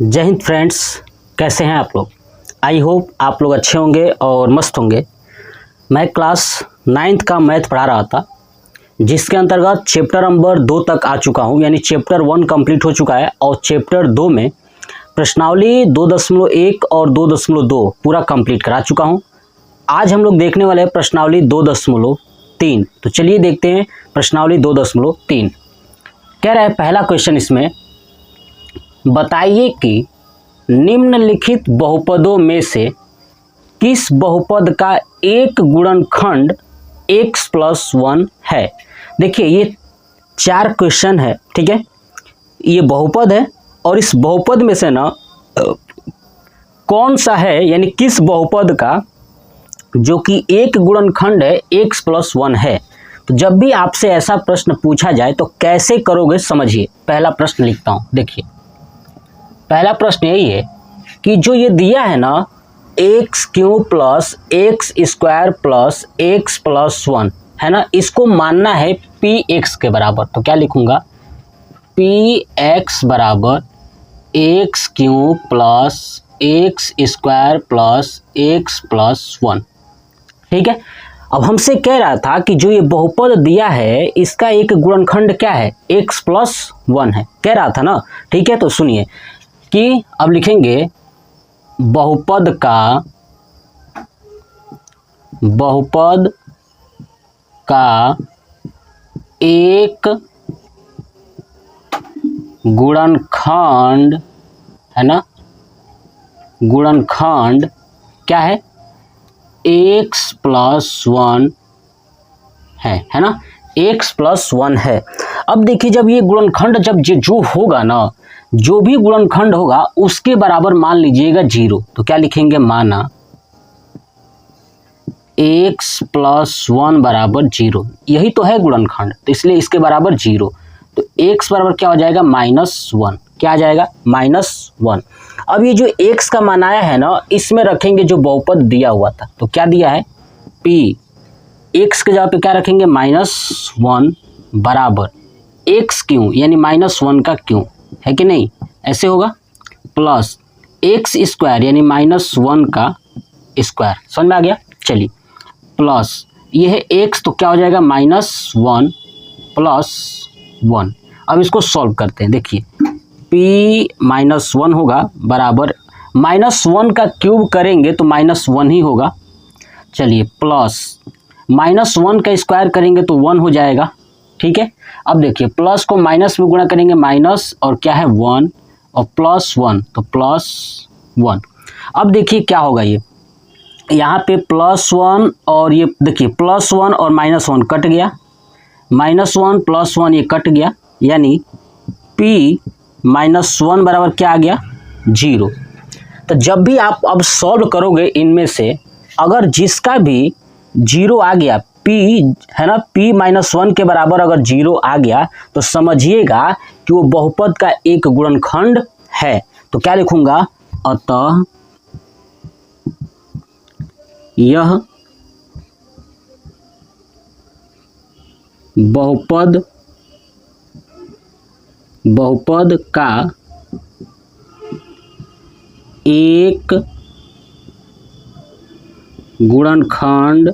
जय हिंद फ्रेंड्स, कैसे हैं आप लोग। आई होप आप लोग अच्छे होंगे और मस्त होंगे। मैं क्लास 9th का मैथ पढ़ा रहा था, जिसके अंतर्गत चैप्टर नंबर 2 तक आ चुका हूं, यानी चैप्टर 1 कंप्लीट हो चुका है और चैप्टर 2 में प्रश्नावली 2.1 और 2.2 पूरा कंप्लीट करा चुका हूं। आज हम लोग देखने वाले हैं प्रश्नावली 2.3। तो चलिए देखते हैं प्रश्नावली 2.3। कह रहा है पहला क्वेश्चन इसमें, बताइए कि निम्नलिखित बहुपदों में से किस बहुपद का एक गुणनखंड x+1 है। देखिए ये 4 क्वेश्चन है, ठीक है। ये बहुपद है और इस बहुपद में से ना कौन सा है, यानी किस बहुपद का जो कि एक गुणनखंड है x+1 है। तो जब भी आपसे ऐसा प्रश्न पूछा जाए तो कैसे करोगे समझिए। पहला प्रश्न लिखता हूं, देखिए पहला प्रश्न यही है कि जो ये दिया है ना x³ plus x square plus x+1 है ना, इसको मानना है px के बराबर। तो क्या लिखूंगा, px बराबर x³ plus x square plus x+1। ठीक है। अब हमसे कह रहा था कि जो ये बहुपद दिया है इसका एक गुणनखंड क्या है, x+1 है, कह रहा था ना। ठीक है, तो सुनिए कि अब लिखेंगे बहुपद का एक गुणनखंड है ना, गुणनखंड क्या है, x+1 है ना, x+1 है। अब देखिए जब ये गुणनखंड जब जो होगा ना, जो भी गुणनखंड होगा उसके बराबर मान लीजिएगा 0। तो क्या लिखेंगे, माना x+1 बराबर 0, यही तो है गुणनखंड, तो इसलिए इसके बराबर 0। तो x बराबर क्या हो जाएगा, -1। क्या आ जाएगा, -1। अब ये जो x का मान आया है ना, इसमें रखेंगे जो बहुपद दिया हुआ था। तो क्या दिया है, p, x के जगह पे क्या रखेंगे, -1 बराबर x³ यानी -1 का क्यों, है कि नहीं, ऐसे होगा, प्लस x² यानी -1 का स्क्वायर। समझ में आ गया। चलिए प्लस ये है x, तो क्या हो जाएगा, -1 + 1। अब इसको सॉल्व करते हैं। देखिए p -1 होगा बराबर -1 का क्यूब करेंगे तो -1 ही होगा। चलिए प्लस -1 का स्क्वायर करेंगे तो 1 हो जाएगा। ठीक है। अब देखिए प्लस को माइनस में गुणा करेंगे, माइनस और क्या है 1 और +1 तो +1। अब देखिए क्या होगा, ये यहाँ पे +1 और ये देखिए +1 और -1 कट गया, -1 +1 ये कट गया, यानी p -1 बराबर क्या आ गया, 0। तो जब भी आप अब सॉल्व करोगे इनमें से अगर जिसका भी 0 आ गया, p है ना, p -1 के बराबर अगर 0 आ गया तो समझिएगा कि वो बहुपद का एक गुणनखंड है। तो क्या लिखूंगा, अतः यह बहुपद का एक गुणनखंड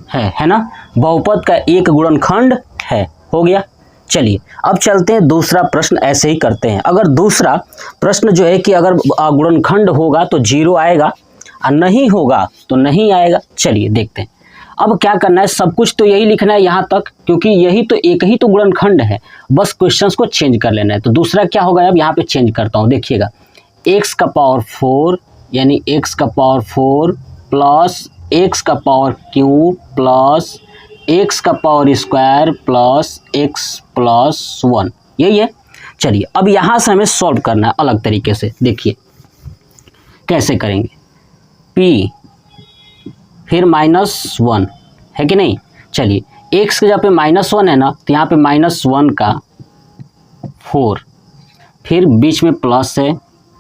है ना, बहुपद का एक गुणनखंड है। हो गया। चलिए अब चलते हैं दूसरा प्रश्न, ऐसे ही करते हैं। अगर दूसरा प्रश्न जो है कि अगर गुणनखंड होगा तो 0 आएगा और नहीं होगा तो नहीं आएगा। चलिए देखते हैं। अब क्या करना है, सब कुछ तो यही लिखना है यहाँ तक, क्योंकि यही तो एक ही तो गुणनखंड है, बस क्वेश्चंस को चेंज कर लेना है। तो दूसरा क्या होगा, अब यहाँ पे चेंज करता हूँ। देखिएगा x⁴ यानी x⁴ plus x³ plus x² plus x+1, यही है। चलिए अब यहाँ से हमें सॉल्व करना है अलग तरीके से। देखिए कैसे करेंगे, p फिर -1 है कि नहीं। चलिए x के जगह पे -1 है ना, तो यहाँ पे -1 का 4, फिर बीच में प्लस है,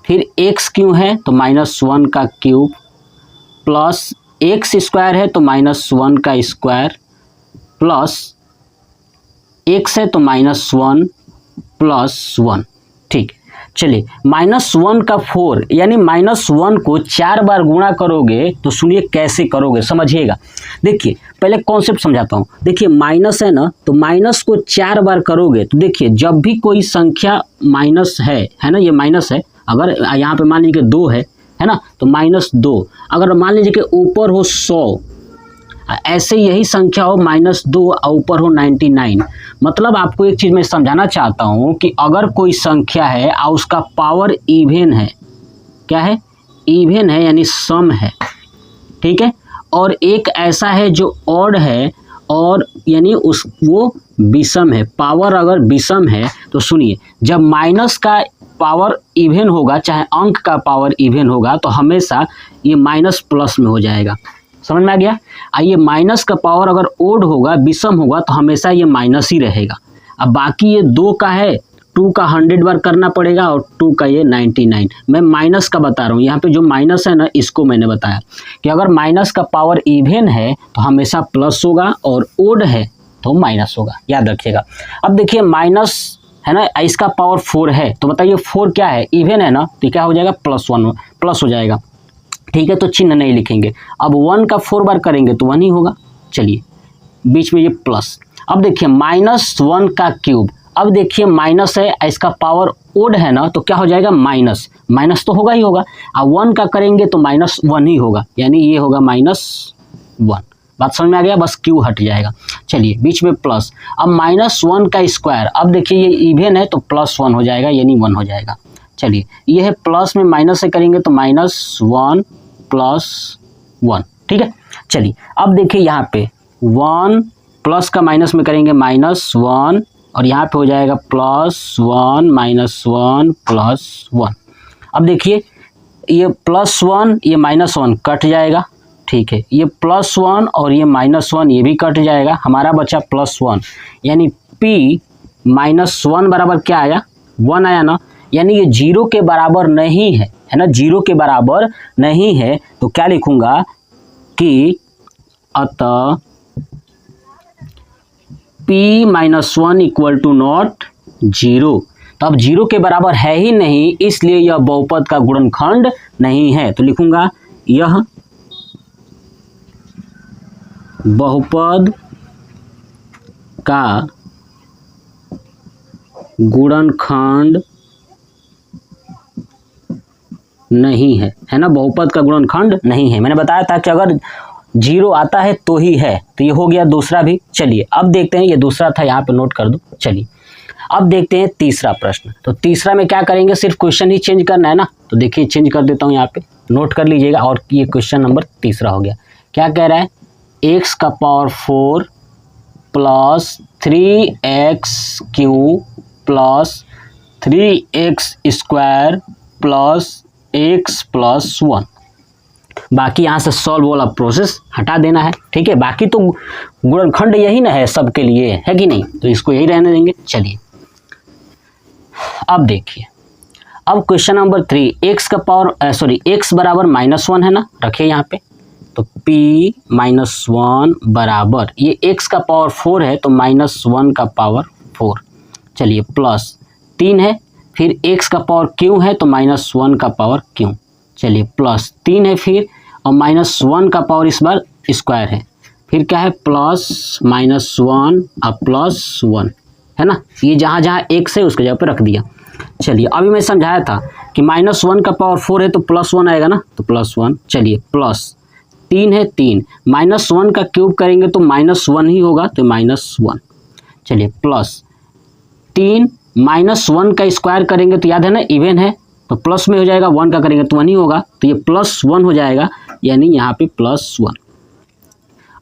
फिर x क्यों है तो -1 का क्यूब, प्लस x² है तो -1 का स्क्वायर, प्लस x है तो -1 +1। ठीक, चलिए -1 का 4 यानी -1 को 4 बार गुणा करोगे तो सुनिए कैसे करोगे, समझिएगा। देखिए पहले कॉन्सेप्ट समझाता हूँ। देखिए माइनस है ना, तो माइनस को 4 बार करोगे तो देखिए जब भी कोई संख्या माइनस है ना, ये माइनस है, अगर यहाँ पे मान लीजिए 2 है ना, तो -2। अगर मान लीजिए कि ऊपर हो 100, ऐसे यही संख्या हो -2 और ऊपर हो 99, मतलब आपको एक चीज़ मैं समझाना चाहता हूँ कि अगर कोई संख्या है और उसका पावर इवन है, क्या है, इवन है यानी सम है, ठीक है, और एक ऐसा है जो ऑड है और यानी वो विषम है, पावर अगर विषम है तो सुनिए जब माइनस का पावर इवन होगा, चाहे अंक का पावर इवन होगा, तो हमेशा ये माइनस प्लस में हो जाएगा। समझ में आ गया। ये माइनस का पावर अगर ओड होगा, विषम होगा, तो हमेशा ये माइनस ही रहेगा। अब बाकी ये 2 का है, 2 का 100 बार करना पड़ेगा और 2 का ये 99। मैं माइनस का बता रहा हूँ, यहाँ पे जो माइनस है ना, इसको मैंने बताया कि अगर माइनस का पावर इवन है तो हमेशा प्लस होगा और ओड है तो माइनस होगा, याद रखिएगा। अब देखिए माइनस है ना, इसका पावर 4 है, तो बताइए 4 क्या है, इवन है ना, तो क्या हो जाएगा, +1 प्लस हो जाएगा, ठीक है, तो चिन्ह नहीं लिखेंगे। अब 1 का 4 बार करेंगे तो 1 ही होगा। चलिए बीच में ये प्लस। अब देखिए -1 का क्यूब, अब देखिए माइनस है, इसका पावर ओड है ना, तो क्या हो जाएगा, माइनस तो होगा ही होगा। अब 1 का करेंगे तो -1 ही होगा, यानी ये होगा -1। बात समझ में आ गया, बस क्यू हट जाएगा। चलिए बीच में प्लस। अब -1 का स्क्वायर, अब देखिए ये इवन है तो +1 हो जाएगा, यानी 1 हो जाएगा। चलिए ये है प्लस में माइनस से करेंगे तो -1 + 1, ठीक है। चलिए अब देखिए यहाँ पे 1 प्लस का माइनस में करेंगे -1 और यहाँ पे हो जाएगा +1 -1 +1। अब देखिए ये +1 ये -1 कट जाएगा, ठीक है, ये +1 और ये -1 ये भी कट जाएगा, हमारा बचा +1, यानी p -1 बराबर क्या आया, 1 आया ना, यानी ये 0 के बराबर नहीं है, है ना, 0 के बराबर नहीं है, तो क्या लिखूंगा कि अतः p -1 = नॉट 0। तो अब 0 के बराबर है ही नहीं, इसलिए यह बहुपद का गुणनखंड नहीं है, तो लिखूंगा यह बहुपद का गुणनखंड नहीं है ना, बहुपद का गुणनखंड नहीं है। मैंने बताया था कि अगर 0 आता है तो ही है, तो ये हो गया दूसरा भी। चलिए अब देखते हैं, ये दूसरा था, यहाँ पे नोट कर दो। चलिए अब देखते हैं तीसरा प्रश्न। तो तीसरा में क्या करेंगे, सिर्फ क्वेश्चन ही चेंज करना है ना, तो देखिए चेंज कर देता हूँ, यहाँ पे नोट कर लीजिएगा। और ये क्वेश्चन नंबर तीसरा हो गया। क्या कह रहा है, x का पावर 4 + 3x³ + 3x² + x + 1। बाकी यहाँ से सॉल्व वाला प्रोसेस हटा देना है, ठीक है। बाकी तो गुणनखंड यही ना है सबके लिए, है कि नहीं, तो इसको यही रहने देंगे। चलिए अब देखिए, अब क्वेश्चन नंबर 3, x बराबर -1 है ना, रखिए यहाँ पे, तो p -1 बराबर, ये x का पावर 4 है तो -1 का पावर 4, चलिए प्लस 3 है, फिर x का पावर q है तो -1 का पावर q, चलिए प्लस 3 है फिर, और -1 का पावर इस बार स्क्वायर है, फिर क्या है प्लस -1 और +1, है ना। ये जहाँ जहाँ x है उसके जगह पे रख दिया। चलिए अभी मैं समझाया था कि -1 का पावर 4 है तो +1 आएगा ना, तो +1। चलिए प्लस 3 है 3, -1 का क्यूब करेंगे तो -1 ही होगा, तो -1। चलिए प्लस 3 -1 का स्क्वायर करेंगे तो याद है ना इवन है, तो प्लस में हो जाएगा, 1 का करेंगे तो 1 ही होगा, तो ये +1 हो जाएगा, यानी यहाँ पे +1।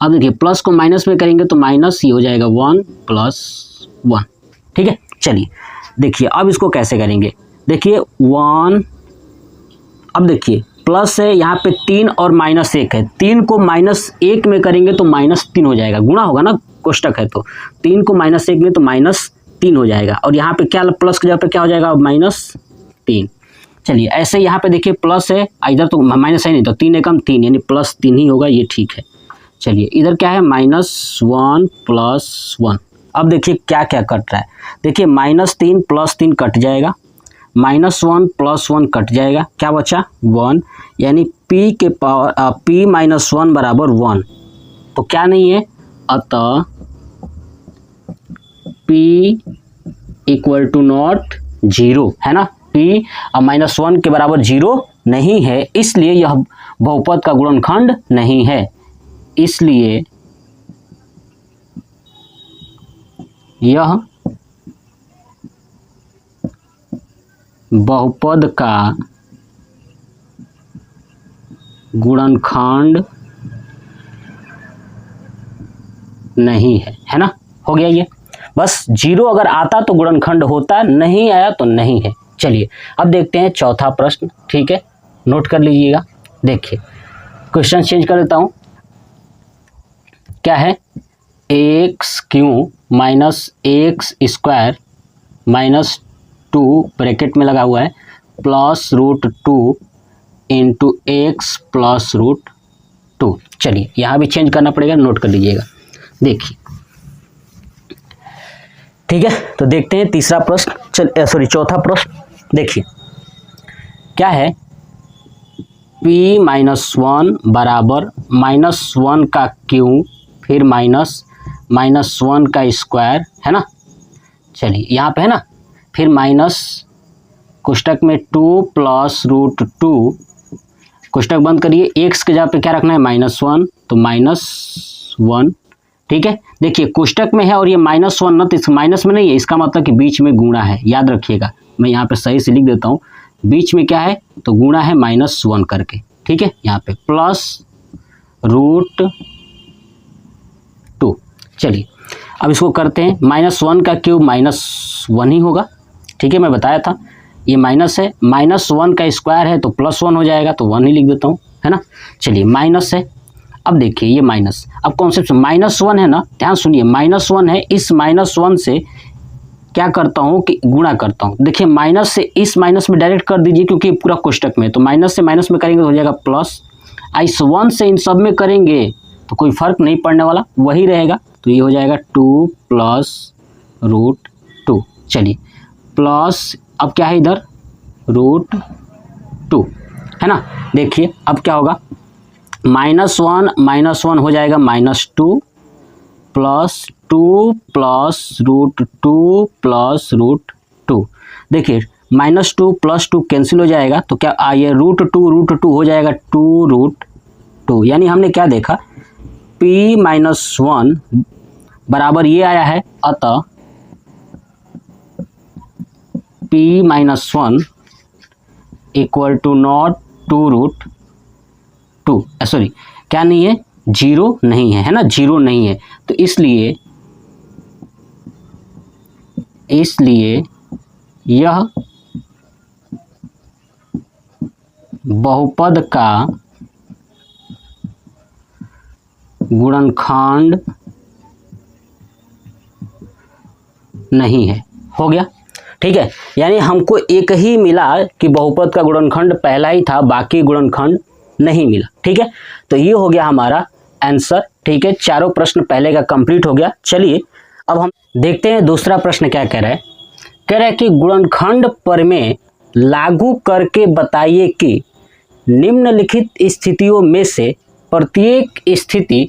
अब देखिए प्लस को माइनस में करेंगे तो माइनस ही हो जाएगा, 1 + 1, ठीक है। चलिए देखिए अब इसको कैसे करेंगे, देखिए 1, अब देखिए प्लस है यहाँ पे 3 और -1 है, 3 को -1 में करेंगे तो -3 हो जाएगा, गुणा होगा ना, कोष्टक है, तो 3 को -1 में तो -3 हो जाएगा, और यहाँ पे क्या प्लस की जगह पे क्या हो जाएगा, -3। चलिए ऐसे यहाँ पे देखिए प्लस है, इधर तो माइनस है नहीं, तो 3 एकम 3 यानी +3 ही होगा, ये ठीक है। चलिए इधर क्या है, -1 + 1। अब देखिए क्या क्या कट रहा है, देखिए -3 + 3 कट जाएगा, -1 + 1 कट जाएगा, क्या बचा 1, यानी p के पावर p - 1 बराबर 1, तो क्या नहीं है, अतः p = नॉट 0 है ना, p -1 के बराबर 0 नहीं है, इसलिए यह बहुपद का गुणनखंड नहीं है, इसलिए यह बहुपद का गुणनखंड नहीं है ना। हो गया ये, बस 0 अगर आता तो गुणनखंड होता, नहीं आया तो नहीं है। चलिए अब देखते हैं चौथा प्रश्न, ठीक है, नोट कर लीजिएगा। देखिए क्वेश्चन चेंज कर देता हूँ, क्या है, x³ - x² -2 ब्रैकेट में लगा हुआ है +√2 × x +√2। चलिए यहाँ भी चेंज करना पड़ेगा, नोट कर लीजिएगा। देखिए ठीक है, तो देखते हैं तीसरा प्रश्न, चौथा प्रश्न। देखिए क्या है, p - 1 बराबर -1 का क्यूब फिर -1 का स्क्वायर है ना। चलिए यहाँ पे है ना, फिर माइनस कोष्टक में 2 + √2, कोष्टक बंद करिए, x के जगह पे क्या रखना है -1, तो -1, ठीक है। देखिए कोष्टक में है और ये -1 ना, तो इस माइनस में नहीं है, इसका मतलब कि बीच में गुणा है, याद रखिएगा। मैं यहाँ पे सही से लिख देता हूँ, बीच में क्या है तो गुणा है -1 करके, ठीक है। यहाँ पे +√2। चलिए अब इसको करते हैं, -1 का क्यूब -1 ही होगा, ठीक है, मैं बताया था। ये माइनस है, -1 का स्क्वायर है तो +1 हो जाएगा, तो 1 ही लिख देता हूँ, है ना। चलिए माइनस है, अब देखिए ये माइनस, अब कॉन्सेप्ट -1 है ना, ध्यान सुनिए, -1 है, इस -1 से क्या करता हूँ कि गुणा करता हूँ। देखिए माइनस से इस माइनस में डायरेक्ट कर दीजिए, क्योंकि पूरा कोष्टक में, तो माइनस से माइनस में करेंगे तो हो जाएगा प्लस, इस 1 से इन सब में करेंगे तो कोई फर्क नहीं पड़ने वाला, वही रहेगा, तो ये हो जाएगा 2 + √2। चलिए प्लस, अब क्या है इधर √2 है ना। देखिए अब क्या होगा, -1 हो जाएगा -2 + 2 + √2 + √2। देखिए -2 + 2 कैंसिल हो जाएगा, तो क्या आइए √2 हो जाएगा 2√2, यानी हमने क्या देखा, p - 1 बराबर ये आया है, अतः p - 1 = नॉट 2√2, सॉरी क्या नहीं है, 0 नहीं है, है ना, 0 नहीं है, तो इसलिए यह बहुपद का गुणनखंड नहीं है। हो गया, ठीक है, यानी हमको एक ही मिला कि बहुपद का गुणनखंड पहला ही था, बाकी गुणनखंड नहीं मिला, ठीक है। तो ये हो गया हमारा आंसर, ठीक है, चारों प्रश्न पहले का कंप्लीट हो गया। चलिए अब हम देखते हैं दूसरा प्रश्न क्या कह रहा है। कह रहा है कि गुणनखंड प्रमेय लागू करके बताइए कि निम्नलिखित स्थितियों में से प्रत्येक स्थिति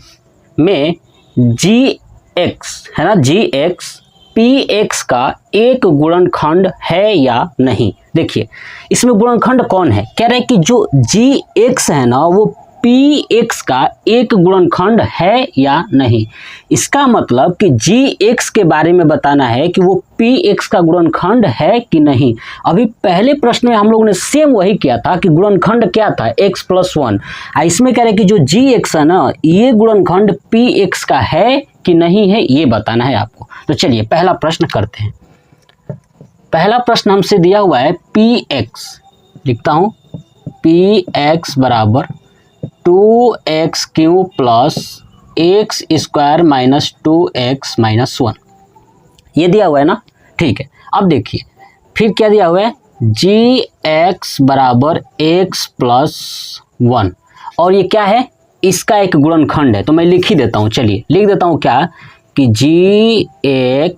में gx है ना, gx px का एक गुणनखंड है या नहीं। देखिए इसमें गुणनखंड कौन है, कह रहे हैं कि जो gx है ना वो px का एक गुणनखंड है या नहीं। इसका मतलब कि gx के बारे में बताना है कि वो px का गुणनखंड है कि नहीं। अभी पहले प्रश्न में हम लोगों ने सेम वही किया था कि गुणनखंड क्या था x + 1, इसमें कह रहे हैं कि जो gx है ना ये गुणनखंड px का है कि नहीं है, ये बताना है आपको। तो चलिए पहला प्रश्न करते हैं। पहला प्रश्न हमसे दिया हुआ है px, लिखता हूँ px बराबर 2x³ + x² - 2x - 1, ये दिया हुआ है ना, ठीक है। अब देखिए फिर क्या दिया हुआ है, gx बराबर x + 1, और ये क्या है, इसका एक गुणनखंड है, तो मैं लिख ही देता हूँ। चलिए लिख देता हूँ क्या कि gx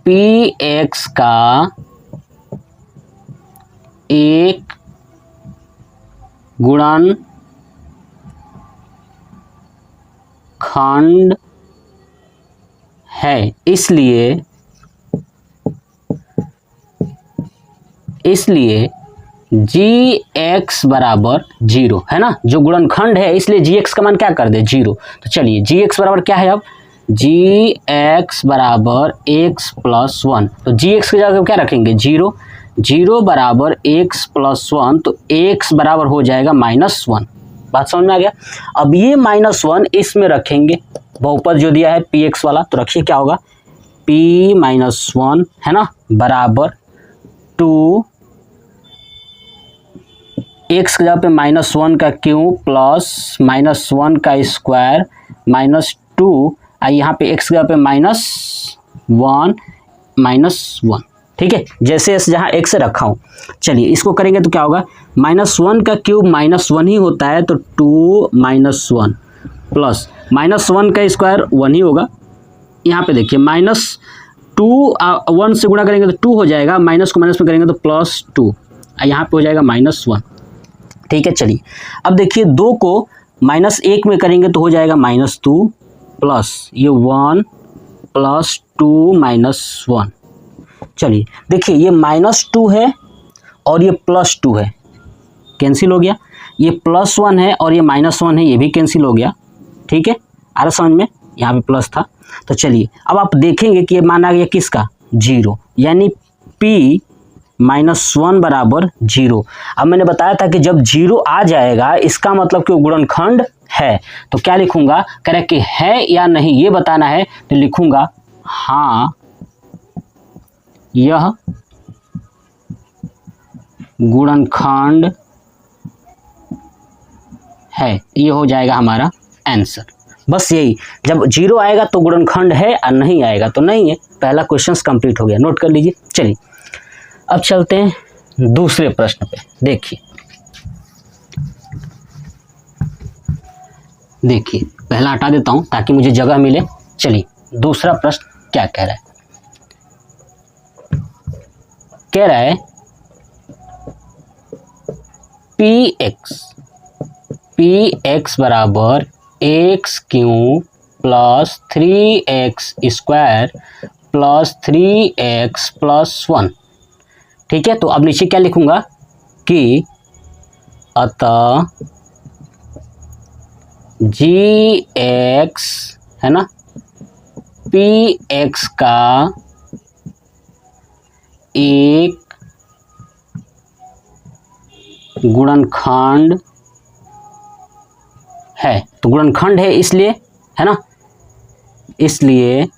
px का एक गुणनखंड है, इसलिए gx बराबर 0 है ना। जो गुणनखंड है इसलिए gx का मान क्या कर दे 0। तो चलिए gx बराबर क्या है, अब gx बराबर x प्लस 1, तो gx की जगह क्या रखेंगे 0, 0 बराबर x प्लस 1, तो x बराबर हो जाएगा -1। बात समझ में आ गया। अब ये -1 इसमें रखेंगे, बहुपद जो दिया है px वाला, तो रखिए क्या होगा p -1 है ना बराबर 2 x की जगह पे -1 का क्यूब प्लस -1 का स्क्वायर -2, यहाँ पे x की जगह पे -1 ठीक है, जैसे जहाँ x रखा हूँ। चलिए इसको करेंगे तो क्या होगा, -1 का क्यूब -1 ही होता है, तो 2 -1 प्लस -1 का स्क्वायर 1 ही होगा। यहाँ पे देखिए -2 1 से गुणा करेंगे तो 2 हो जाएगा, माइनस को माइनस में करेंगे तो +2, यहाँ पे हो जाएगा -1 ठीक है। चलिए अब देखिए 2 को -1 में करेंगे तो हो जाएगा -2 प्लस ये 1 प्लस 2 -1। चलिए देखिए ये -2 है और ये +2 है, कैंसिल हो गया। ये +1 है और ये -1 है, ये भी कैंसिल हो गया। ठीक है, आ रहा समझ में, यहाँ पे प्लस था। तो चलिए अब आप देखेंगे कि ये मान आ गया किसका 0, यानी p -1 बराबर 0। अब मैंने बताया था कि जब 0 आ जाएगा इसका मतलब कि वो गुणनखंड है। तो क्या लिखूंगा, कह रहे कि है या नहीं ये बताना है, तो लिखूंगा हाँ यह गुणनखंड है, ये हो जाएगा हमारा आंसर। बस यही, जब 0 आएगा तो गुणनखंड है और नहीं आएगा तो नहीं है। पहला क्वेश्चन कंप्लीट हो गया, नोट कर लीजिए। चलिए अब चलते हैं दूसरे प्रश्न पे। देखिए पहला हटा देता हूं ताकि मुझे जगह मिले। चलिए दूसरा प्रश्न क्या कह रहा है, कह रहा है px बराबर x³ plus 3x square plus 3x plus 1। ठीक है, तो अब नीचे क्या लिखूंगा कि अतः gx है ना px का एक गुणनखंड है। तो गुणनखंड है इसलिए, है ना, इसलिए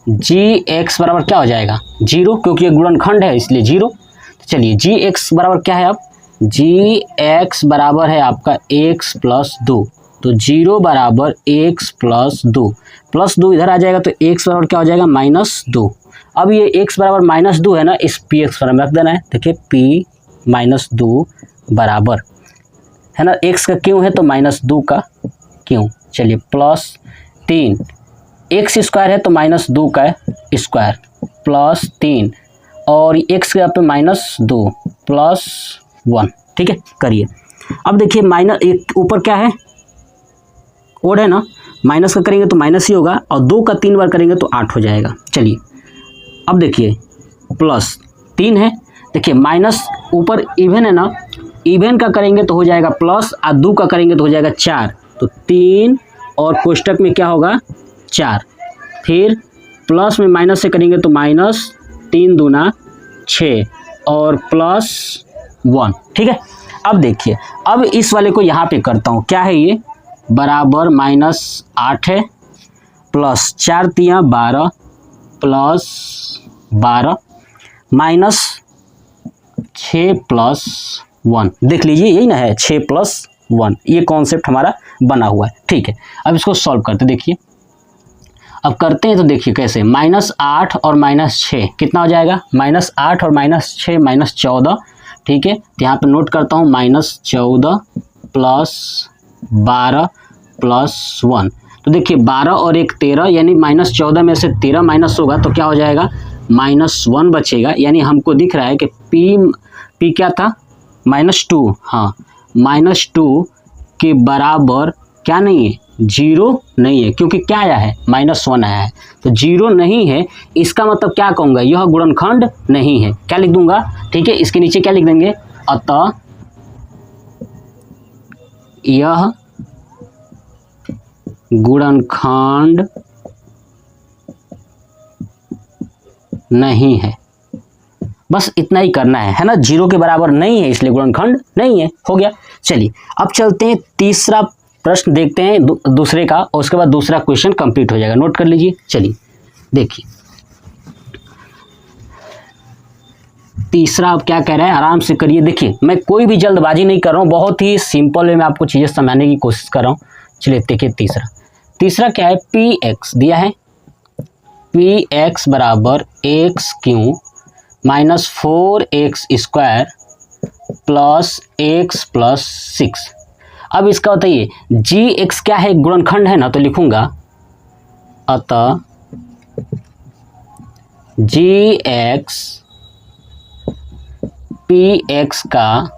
gx बराबर क्या हो जाएगा 0, क्योंकि ये गुणनखंड है इसलिए 0। तो चलिए gx बराबर क्या है, अब gx बराबर है आपका x प्लस 2, तो 0 बराबर x प्लस 2, प्लस 2 इधर आ जाएगा तो x बराबर क्या हो जाएगा -2। अब ये x बराबर -2 है ना, इस px पर रख देना है। देखिए p -2 बराबर है ना, x का क्यों है तो -2 का क्यों। चलिए प्लस 3, x स्क्वायर है तो -2 का स्क्वायर प्लस 3 और x के यहाँ पे -2 प्लस 1। ठीक है, करिए। अब देखिए एक ऊपर क्या है, ओड है ना, माइनस का करेंगे तो माइनस ही होगा और 2 का 3 बार करेंगे तो 8 हो जाएगा। चलिए अब देखिए प्लस 3 है, देखिए माइनस ऊपर इवन है ना, इवन का करेंगे तो हो जाएगा प्लस और 2 का करेंगे तो हो जाएगा 4, तो 3 और कोष्टक में क्या होगा 4, फिर प्लस में माइनस से करेंगे तो -3 दूना 6 और प्लस 1। ठीक है, अब देखिए, अब इस वाले को यहाँ पे करता हूँ, क्या है ये बराबर -8 है प्लस 4 तिया 12 प्लस 12 -6 प्लस 1। देख लीजिए यही ना है 6 प्लस 1, ये कॉन्सेप्ट हमारा बना हुआ है। ठीक है, अब इसको सॉल्व करते, देखिए अब करते हैं तो देखिए कैसे, -8 और -6 कितना हो जाएगा, -8 और -6 -14। ठीक है, तो यहाँ पे नोट करता हूँ -14 प्लस 12 प्लस 1, तो देखिए 12 और 1 13, यानी -14 में से 13 माइनस होगा तो क्या हो जाएगा, -1 बचेगा। यानी हमको दिख रहा है कि P क्या था, -2, हाँ -2 के बराबर क्या नहीं है, 0 नहीं है, क्योंकि क्या आया है, -1 आया है, तो 0 नहीं है। इसका मतलब क्या कहूँगा, यह गुणनखंड नहीं है। क्या लिख दूंगा, ठीक है, इसके नीचे क्या लिख देंगे, अतः यह गुणनखंड नहीं है। बस इतना ही करना है ना, 0 के बराबर नहीं है इसलिए गुणनखंड नहीं है, हो गया। चलिए अब चलते हैं तीसरा प्रश्न देखते हैं दूसरे का, और उसके बाद दूसरा क्वेश्चन कंप्लीट हो जाएगा। नोट कर लीजिए। चलिए देखिए तीसरा अब क्या कह रहा है, आराम से करिए। देखिए मैं कोई भी जल्दबाजी नहीं कर रहा हूँ, बहुत ही सिंपल वे में आपको चीज़ें समझाने की कोशिश कर रहा हूँ। चलिए देखिए तीसरा क्या है, Px दिया है, Px बराबर x³ minus 4x² plus x plus 6। अब इसका बताइए gx क्या है, गुणनखंड है ना, तो लिखूंगा अतः gx Px का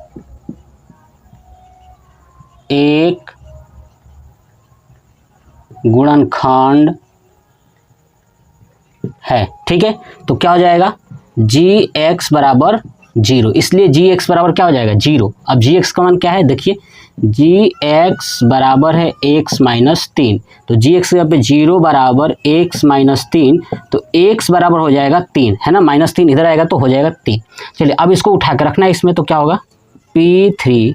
एक गुणनखंड है। ठीक है, तो क्या हो जाएगा, gx बराबर 0, इसलिए gx बराबर क्या हो जाएगा, 0। अब gx का मान क्या है, देखिए gx बराबर है x माइनस 3, तो gx यहाँ पे 0 बराबर x माइनस 3, तो x बराबर हो जाएगा 3, है ना, -3 इधर आएगा तो हो जाएगा 3। चलिए अब इसको उठा कर रखना है इसमें, तो क्या होगा, P3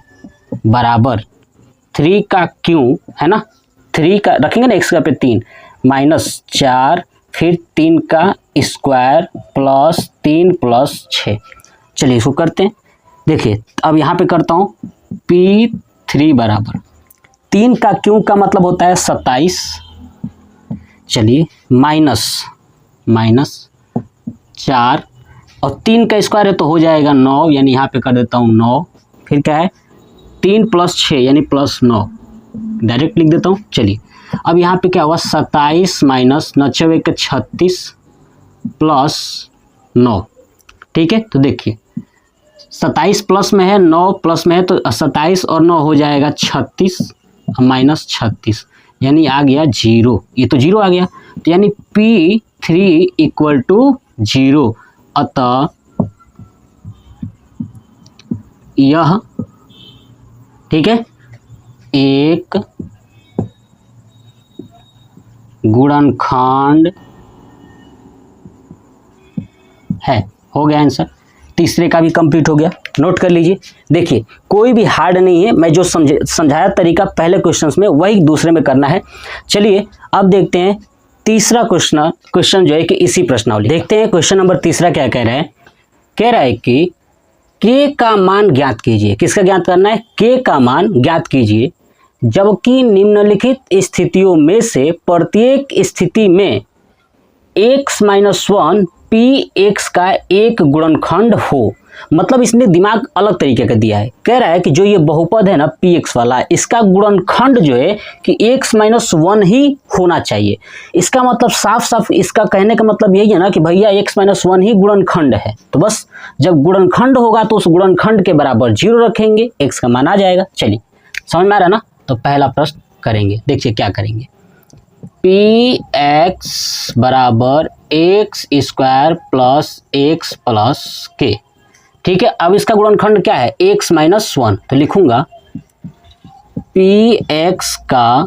बराबर 3 का क्यों, है ना, 3 का रखेंगे ना, x का पे 3 माइनस 4 फिर 3 का स्क्वायर प्लस 3 प्लस 6। चलिए इसको करते हैं। देखिए अब यहाँ पे करता हूँ, P3 बराबर 3 का क्यों का मतलब होता है 27, चलिए माइनस 4 और 3 का स्क्वायर है तो हो जाएगा 9, यानी यहाँ पे कर देता हूँ 9, फिर क्या है 3 प्लस 6 यानी प्लस 9, डायरेक्ट लिख देता हूँ। चलिए अब यहाँ पे क्या हुआ, 27 माइनस 9 के 36 प्लस 9। ठीक है, तो देखिए 27 प्लस में है, 9 प्लस में है, तो 27 और 9 हो जाएगा 36 माइनस 36, यानी आ गया 0, ये तो 0 आ गया, तो यानी P3 इक्वल टू 0। अतः यह, ठीक है, एक गुणनखंड है। हो गया आंसर, तीसरे का भी कंप्लीट हो गया। नोट कर लीजिए। देखिए कोई भी हार्ड नहीं है, मैं जो समझाया तरीका पहले क्वेश्चंस में वही दूसरे में करना है। चलिए अब देखते हैं तीसरा क्वेश्चन जो है कि इसी प्रश्नावली देखते हैं। क्वेश्चन नंबर तीसरा क्या कह रहा है, कह रहा है कि k का मान ज्ञात कीजिए। किसका ज्ञात करना है, k का मान ज्ञात कीजिए जबकि निम्नलिखित स्थितियों में से प्रत्येक स्थिति में x माइनस 1 Px का एक गुणनखंड हो। मतलब इसने दिमाग अलग तरीके का दिया है, कह रहा है कि जो ये बहुपद है ना Px वाला, इसका गुणनखंड जो है कि x माइनस 1 ही होना चाहिए। इसका मतलब साफ साफ इसका कहने का मतलब यही है ना कि भैया x माइनस 1 ही गुणनखंड है, तो बस जब गुणनखंड होगा तो उस गुणनखंड के बराबर 0 रखेंगे, x का मान आ जाएगा। चलिए समझ में आ रहा ना, तो पहला प्रश्न करेंगे। देखिए क्या करेंगे, Px बराबर x² plus x plus k। ठीक है, अब इसका गुणनखंड क्या है, x माइनस 1, तो लिखूंगा Px का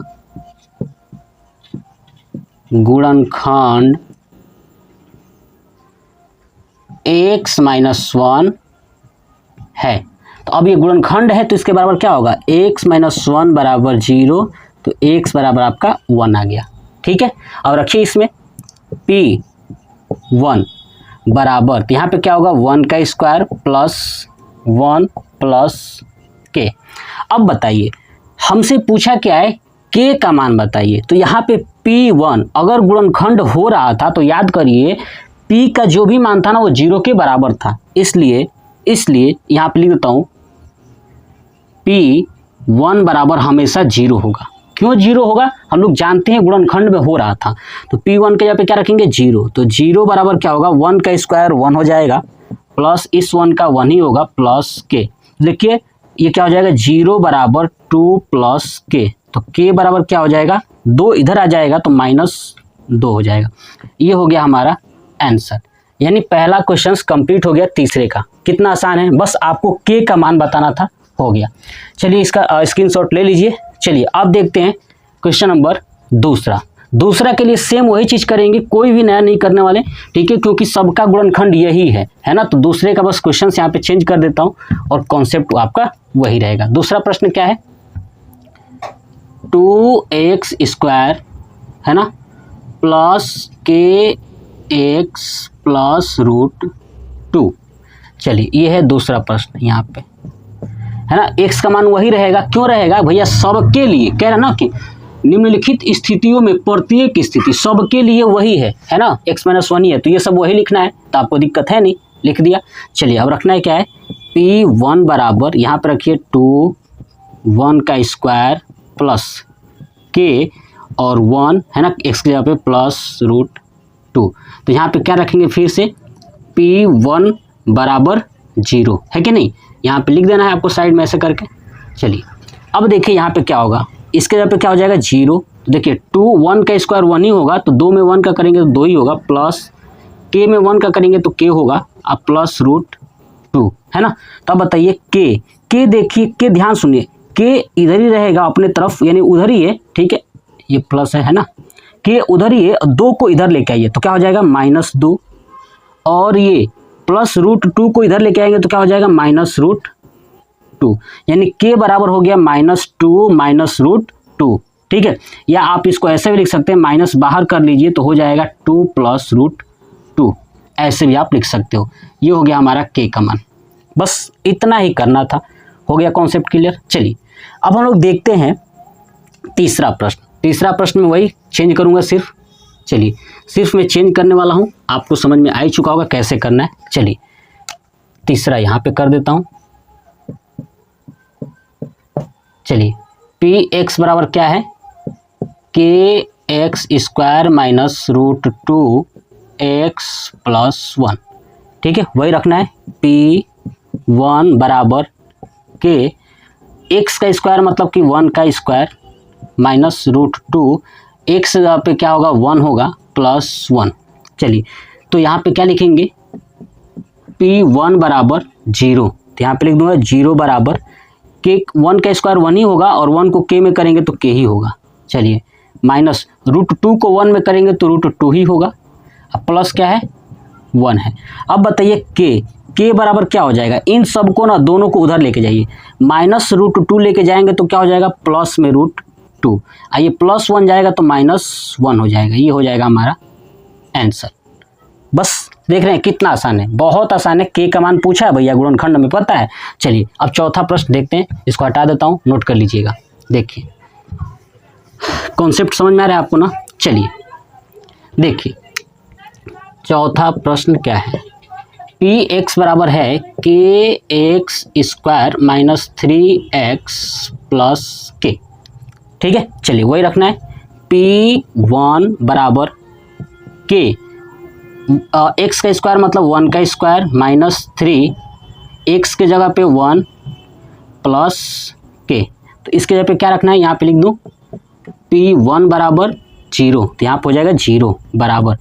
गुणनखंड x माइनस 1 है। तो अब ये गुणनखंड है तो इसके बराबर क्या होगा, x माइनस 1 बराबर 0, तो x बराबर आपका 1 आ गया। ठीक है, अब रखिए इसमें P1 बराबर, तो यहाँ पे क्या होगा 1 का स्क्वायर प्लस 1 प्लस k। अब बताइए हमसे पूछा क्या है, k का मान बताइए। तो यहाँ पे P1 अगर गुणनखंड हो रहा था तो याद करिए P का जो भी मान था ना वो 0 के बराबर था, इसलिए यहाँ पे लिख देता हूँ P1 बराबर हमेशा 0 होगा। क्यों 0 होगा, हम लोग जानते हैं गुणनखंड में हो रहा था। तो P1 के यहाँ पे क्या रखेंगे 0, तो 0 बराबर क्या होगा 1 का स्क्वायर 1 हो जाएगा प्लस इस 1 का 1 ही होगा प्लस के। देखिए ये क्या हो जाएगा 0 बराबर 2 प्लस के, तो के बराबर क्या हो जाएगा 2 इधर आ जाएगा तो -2 हो जाएगा। ये हो गया हमारा आंसर। यानी पहला क्वेश्चन कंप्लीट हो गया तीसरे का। कितना आसान है, बस आपको के का मान बताना था, हो गया। चलिए इसका स्क्रीनशॉट ले लीजिए। चलिए अब देखते हैं क्वेश्चन नंबर दूसरा के लिए सेम वही चीज़ करेंगे, कोई भी नया नहीं करने वाले, ठीक है, क्योंकि सबका गुणनखंड यही है ना। तो दूसरे का बस क्वेश्चन यहाँ पे चेंज कर देता हूँ और कॉन्सेप्ट आपका वही रहेगा। दूसरा प्रश्न क्या है 2x स्क्वायर है ना प्लस kx प्लस √2। चलिए ये है दूसरा प्रश्न यहाँ पे, है ना। x का मान वही रहेगा, क्यों रहेगा भैया, सबके लिए कह रहा ना कि निम्नलिखित स्थितियों में प्रत्येक स्थिति सबके लिए वही है ना, x-1 ही है, तो ये सब वही लिखना है, तो आपको दिक्कत है नहीं, लिख दिया। चलिए अब रखना है क्या है P1 बराबर यहाँ पर रखिए 2 1 का स्क्वायर प्लस k और 1 है ना, x के जगह पे प्लस √2। तो यहाँ पे क्या रखेंगे फिर से P1 बराबर 0 है कि नहीं, यहाँ पे लिख देना है आपको साइड में ऐसे करके। चलिए अब देखिए यहाँ पे क्या होगा, इसके जगह पे क्या हो जाएगा 0। तो देखिए 2 1 का स्क्वायर 1 ही होगा, तो 2 में 1 का करेंगे तो 2 ही होगा, प्लस k में 1 का करेंगे तो k होगा, अब प्लस √2 है ना। तब बताइए k देखिए, k ध्यान सुनिए, k इधर ही रहेगा अपने तरफ, यानी उधर ही है, ठीक है, ये प्लस है ना, k उधर ही है, 2 को इधर लेके आइए तो क्या हो जाएगा -2, और ये प्लस √2 को इधर लेके आएंगे तो क्या हो जाएगा -√2, यानी k बराबर हो गया -2 √2, ठीक है। या आप इसको ऐसे भी लिख सकते हैं, माइनस बाहर कर लीजिए तो हो जाएगा 2 प्लस √2, ऐसे भी आप लिख सकते हो। ये हो गया हमारा k का मान, बस इतना ही करना था, हो गया कॉन्सेप्ट क्लियर। चलिए अब हम लोग देखते हैं तीसरा प्रश्न में वही चेंज करूँगा सिर्फ। चलिए सिर्फ मैं चेंज करने वाला हूँ, आपको समझ में आ ही चुका होगा कैसे करना है। चलिए तीसरा यहाँ पे कर देता हूँ। चलिए Px बराबर क्या है kx square minus √2x plus 1, ठीक है, वही रखना है। P1 बराबर k x का स्क्वायर मतलब कि 1 का स्क्वायर माइनस √2, x पे क्या होगा 1 होगा प्लस 1। चलिए तो यहाँ पे क्या लिखेंगे P1 बराबर 0, तो यहाँ पे लिख दूंगा 0 बराबर k 1 का स्क्वायर 1 ही होगा, और 1 को k में करेंगे तो k ही होगा। चलिए माइनस √2 को 1 में करेंगे तो √2 ही होगा, अब प्लस क्या है 1 है। अब बताइए k बराबर क्या हो जाएगा, इन सबको ना दोनों को उधर लेके जाइए, -√2 लेके जाएंगे तो क्या हो जाएगा प्लस में √2, आइए प्लस 1 जाएगा तो -1 हो जाएगा। ये हो जाएगा हमारा आंसर। बस देख रहे हैं कितना आसान है, बहुत आसान है। k का मान पूछा है भैया गुणनखंड में, पता है। चलिए अब चौथा प्रश्न देखते हैं, इसको हटा देता हूँ, नोट कर लीजिएगा। देखिए कॉन्सेप्ट समझ में आ रहा है आपको ना। चलिए देखिए चौथा प्रश्न क्या है, Px बराबर है kx square minus 3x plus k, ठीक है। चलिए वही रखना है। P1 बराबर k x का स्क्वायर मतलब 1 का स्क्वायर माइनस 3 x के जगह पे 1 प्लस k, तो इसके जगह पे क्या रखना है, यहाँ पे लिख दूँ P1 बराबर 0, तो यहाँ पे हो जाएगा 0 बराबर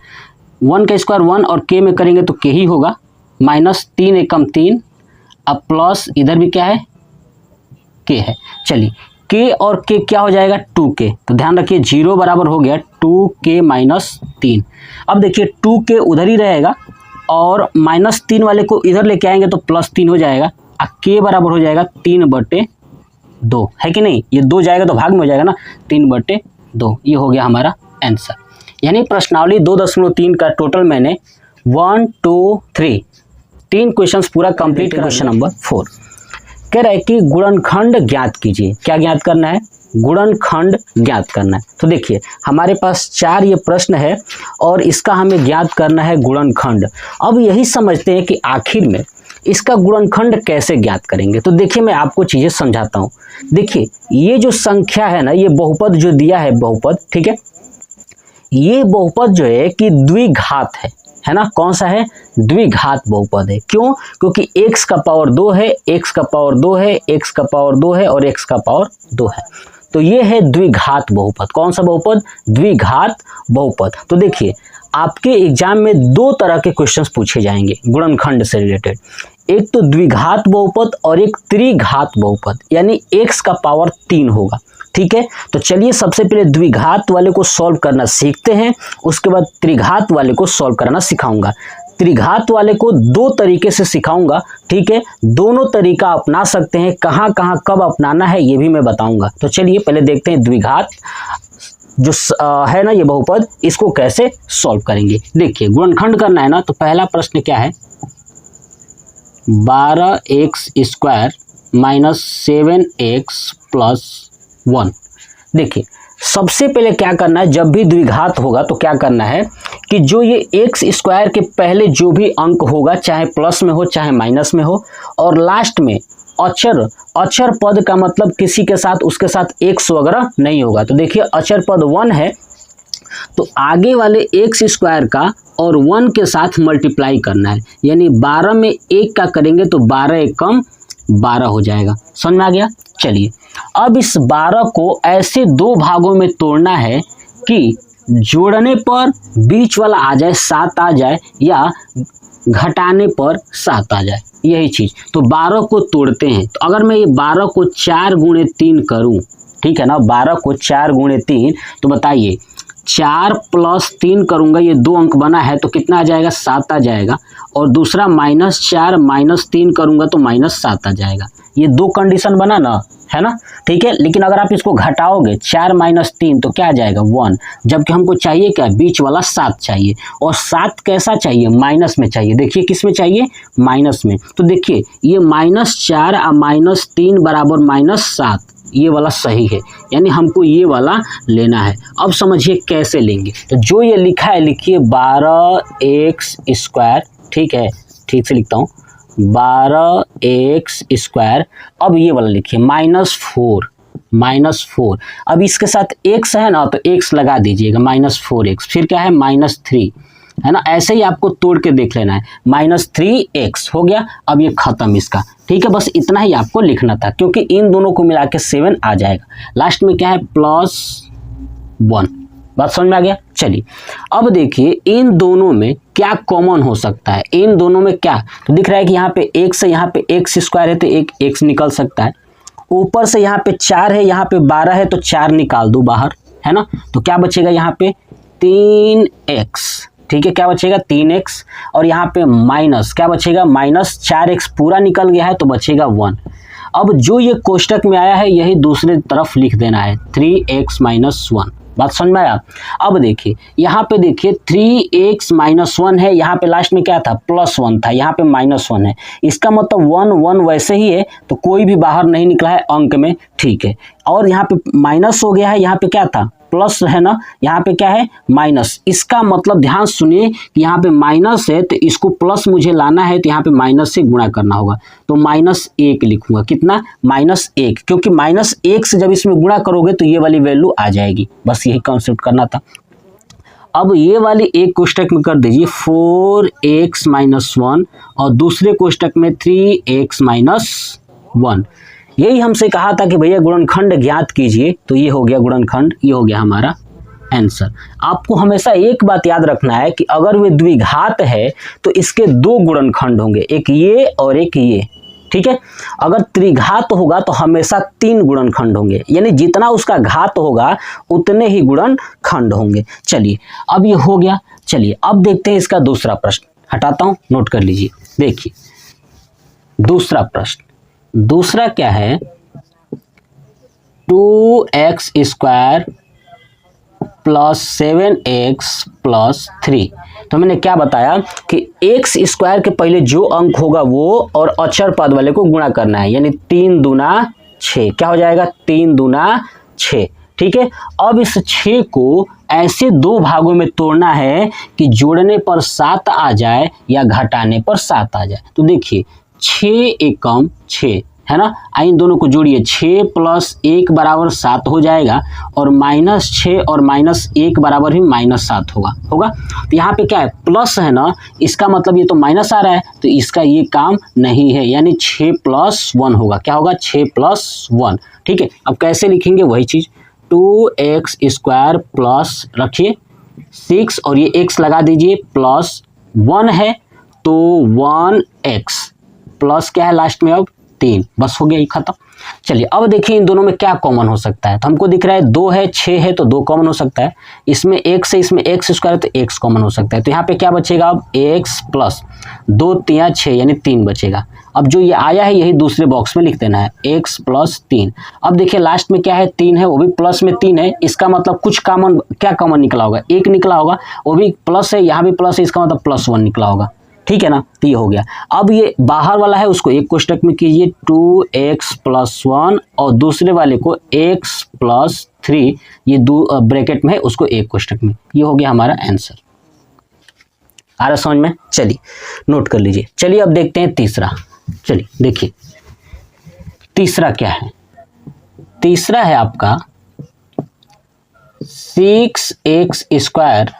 1 का स्क्वायर 1 और k में करेंगे तो k ही होगा, माइनस 3 एकम 3, अब प्लस इधर भी क्या है k है। चलिए k और k क्या हो जाएगा 2k, तो ध्यान रखिए 0 बराबर हो गया 2k माइनस 3। अब देखिए 2k उधर ही रहेगा और -3 वाले को इधर लेके आएंगे तो +3 हो जाएगा, और k बराबर हो जाएगा 3/2, है कि नहीं। ये 2 जाएगा तो भाग में हो जाएगा ना, 3/2। ये हो गया हमारा आंसर। यानी प्रश्नावली 2.3 का टोटल मैंने 1 2 3 क्वेश्चंस पूरा कंप्लीट। क्वेश्चन नंबर 4 कह रहा है कि गुणनखंड ज्ञात कीजिए। क्या ज्ञात करना है, गुणनखंड ज्ञात करना है। तो देखिए हमारे पास 4 ये प्रश्न है और इसका हमें ज्ञात करना है गुणनखंड। अब यही समझते हैं कि आखिर में इसका गुणनखंड कैसे ज्ञात करेंगे? तो देखिए मैं आपको चीज़ें समझाता हूँ। देखिए ये जो संख्या है ना, ये बहुपद जो दिया है बहुपद, ठीक है, ये बहुपद जो है कि द्विघात है ना, कौन सा है? द्विघात बहुपद है। क्यों? क्योंकि x का पावर 2 है, x का पावर 2 है, x का पावर 2 है और x का पावर 2 है। तो ये है द्विघात बहुपद। कौन सा बहुपद? द्विघात बहुपद। तो देखिए आपके एग्जाम में दो तरह के क्वेश्चंस पूछे जाएंगे गुणनखंड से रिलेटेड, एक तो द्विघात बहुपद और एक त्रिघात बहुपद, यानी x का पावर 3 होगा। ठीक है, तो चलिए सबसे पहले द्विघात वाले को सॉल्व करना सीखते हैं, उसके बाद त्रिघात वाले को सॉल्व करना सिखाऊंगा। त्रिघात वाले को दो तरीके से सिखाऊंगा, ठीक है, दोनों तरीका अपना सकते हैं, कहाँ कहाँ कब अपनाना है ये भी मैं बताऊंगा। तो चलिए पहले देखते हैं द्विघात जो है ना ये बहुपद, इसको कैसे सॉल्व करेंगे। देखिए गुणनखंड करना है ना, तो पहला प्रश्न क्या है? 12x² minus 7x plus 1। देखिए सबसे पहले क्या करना है, जब भी द्विघात होगा तो क्या करना है कि जो ये x² के पहले जो भी अंक होगा, चाहे प्लस में हो चाहे माइनस में हो, और लास्ट में अचर पद का मतलब किसी के साथ उसके साथ x वगैरह नहीं होगा। तो देखिए अचर पद 1 है तो आगे वाले x² का और 1 के साथ मल्टीप्लाई करना है, यानी 12 में 1 का करेंगे तो 12 एक कम 12 हो जाएगा। समझ में आ गया? चलिए अब इस 12 को ऐसे दो भागों में तोड़ना है कि जोड़ने पर बीच वाला आ जाए 7 आ जाए, या घटाने पर 7 आ जाए, यही चीज। तो 12 को तोड़ते हैं, तो अगर मैं ये 12 को 4 गुणे 3 करूं, ठीक है ना, 12 को 4 गुणे 3, तो बताइए 4 प्लस 3 करूंगा, ये दो अंक बना है तो कितना आ जाएगा? 7 आ जाएगा। और दूसरा -4 माइनस 3 करूंगा तो -7 आ जाएगा। ये दो कंडीशन बना ना, है ना, ठीक है। लेकिन अगर आप इसको घटाओगे 4 माइनस 3 तो क्या आ जाएगा? 1, जबकि हमको चाहिए क्या? बीच वाला 7 चाहिए, और 7 कैसा चाहिए? माइनस में चाहिए। देखिए किस में चाहिए? माइनस में। तो देखिए ये -4 और -3 बराबर -7, ये वाला सही है, यानी हमको ये वाला लेना है। अब समझिए कैसे लेंगे। तो जो ये लिखा है लिखिए 12x², ठीक है, ठीक से लिखता हूँ 12x²। अब ये वाला लिखिए -4। अब इसके साथ x है ना, तो x लगा दीजिएगा, -4x, फिर क्या है? -3, है ना। ऐसे ही आपको तोड़ के देख लेना है। -3x हो गया। अब ये खत्म इसका, ठीक है, बस इतना ही आपको लिखना था, क्योंकि इन दोनों को मिला के 7 आ जाएगा। लास्ट में क्या है? +1। बात समझ में आ गया? चलिए अब देखिए इन दोनों में क्या कॉमन हो सकता है। इन दोनों में क्या, तो दिख रहा है कि यहाँ पे x है, यहाँ पे x² है तो एक x निकल सकता है। ऊपर से यहाँ पे 4 है, यहाँ पे 12 है तो 4 निकाल दो बाहर, है ना। तो क्या बचेगा यहाँ पे? 3x, ठीक है, क्या बचेगा? 3x। और यहाँ पे माइनस क्या बचेगा? -4x पूरा निकल गया है तो बचेगा 1। अब जो ये कोष्टक में आया है यही दूसरे तरफ लिख देना है, 3x - 1। बात समझ में आया? अब देखिए यहाँ पे देखिए 3x - 1 है, यहाँ पे लास्ट में क्या था? +1 था, यहाँ पे -1 है। इसका मतलब 1 वैसे ही है, तो कोई भी बाहर नहीं निकला है अंक में, ठीक है। और यहाँ पे माइनस हो गया है, यहाँ पे क्या था? प्लस है ना, यहाँ पे क्या है? माइनस। इसका मतलब ध्यान सुनिए कि यहाँ पे माइनस है तो इसको प्लस मुझे लाना है, तो यहाँ पे माइनस से गुणा करना होगा, तो -1 लिखूंगा। कितना? -1, क्योंकि -1 से जब इसमें गुणा करोगे तो ये वाली वैल्यू आ जाएगी। बस यही कॉन्सेप्ट करना था। अब ये वाली एक कोष्टक में कर दीजिए 4x - 1 और दूसरे कोष्टक में 3x - 1। यही हमसे कहा था कि भैया गुणनखंड ज्ञात कीजिए, तो ये हो गया गुणनखंड, ये हो गया हमारा आंसर। आपको हमेशा एक बात याद रखना है कि अगर वे द्विघात है तो इसके दो गुणनखंड होंगे, एक ये और एक ये, ठीक है। अगर त्रिघात होगा तो हमेशा 3 गुणनखंड होंगे, यानी जितना उसका घात होगा उतने ही गुणनखंड होंगे। चलिए अब ये हो गया। चलिए अब देखते हैं इसका दूसरा प्रश्न। हटाता हूं, नोट कर लीजिए। देखिए दूसरा प्रश्न, दूसरा क्या है? 2x² + 7x + 3। तो मैंने क्या बताया कि x² के पहले जो अंक होगा वो और अचर पद वाले को गुणा करना है, यानी 3 दूना 6। क्या हो जाएगा? 3 दूना 6, ठीक है। अब इस 6 को ऐसे दो भागों में तोड़ना है कि जोड़ने पर 7 आ जाए या घटाने पर 7 आ जाए। तो देखिए 6 एकम 6 है ना। इन दोनों को जोड़िए, 6 + 1 = 7 हो जाएगा और -6 और -1 बराबर ही -7 होगा। तो यहाँ पे क्या है, प्लस है ना, इसका मतलब ये तो माइनस आ रहा है, तो इसका ये काम नहीं है, यानी 6 + 1 होगा। क्या होगा, 6 + 1। ठीक है, अब कैसे लिखेंगे वही चीज़, 2x² प्लस रखिए 6 और ये x लगा दीजिए, प्लस 1 है तो 1x प्लस क्या है लास्ट में अब 3, बस हो गया ये खत्म। चलिए अब देखिए इन दोनों में क्या कॉमन हो सकता है। तो हमको दिख रहा है 2 है 6 है तो 2 कॉमन हो सकता है, इसमें x है इसमें x² है तो x कॉमन हो सकता है। तो यहाँ पे क्या बचेगा अब, x प्लस 2 3 6 यानी 3 बचेगा। अब जो ये आया है यही दूसरे बॉक्स में लिख देना है, x + 3। अब देखिए लास्ट में क्या है, 3 है, वो भी प्लस में 3 है, इसका मतलब कुछ कॉमन, क्या कॉमन निकला होगा, 1 निकला होगा, वो भी प्लस है, यहाँ भी प्लस है, इसका मतलब +1 निकला होगा। ठीक है ना, तो ये हो गया। अब ये बाहर वाला है उसको एक कोष्टक में कीजिए, 2x + 1 और दूसरे वाले को x + 3, ये दो ब्रैकेट में है उसको एक कोष्टक में। ये हो गया हमारा आंसर। आ रहा समझ में, चलिए नोट कर लीजिए। चलिए अब देखते हैं तीसरा। चलिए देखिए तीसरा क्या है, तीसरा है आपका 6x²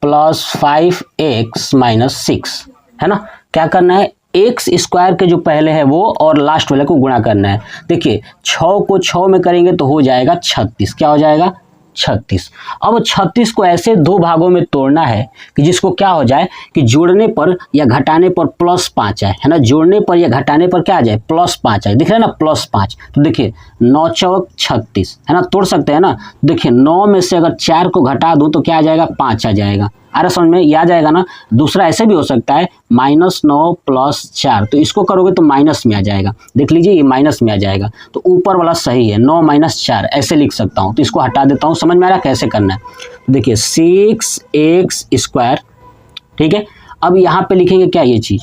+ 5x - 6 है ना। क्या करना है, x² के जो पहले है वो और लास्ट वाले को गुणा करना है। देखिए 6 को 6 में करेंगे तो हो जाएगा 36, क्या हो जाएगा 36। अब 36 को ऐसे 2 भागों में तोड़ना है कि जिसको क्या हो जाए कि जोड़ने पर या घटाने पर +5 आए, है ना, जोड़ने पर या घटाने पर क्या आ जाए, +5 आए, दिख रहा है ना +5। तो देखिए 9 चौक 36 है ना, तोड़ सकते हैं ना। देखिए 9 में से अगर 4 को घटा दूं तो क्या आ जाएगा, 5 आ जाएगा। अरे समझ में ये आ जाएगा ना। दूसरा ऐसे भी हो सकता है -9 + 4, तो इसको करोगे तो माइनस में आ जाएगा, देख लीजिए ये माइनस में आ जाएगा। तो ऊपर वाला सही है, 9 - 4 ऐसे लिख सकता हूँ, तो इसको हटा देता हूँ। समझ में आ रहा है कैसे करना है, देखिए 6x², ठीक है। अब यहाँ पे लिखेंगे क्या ये चीज़,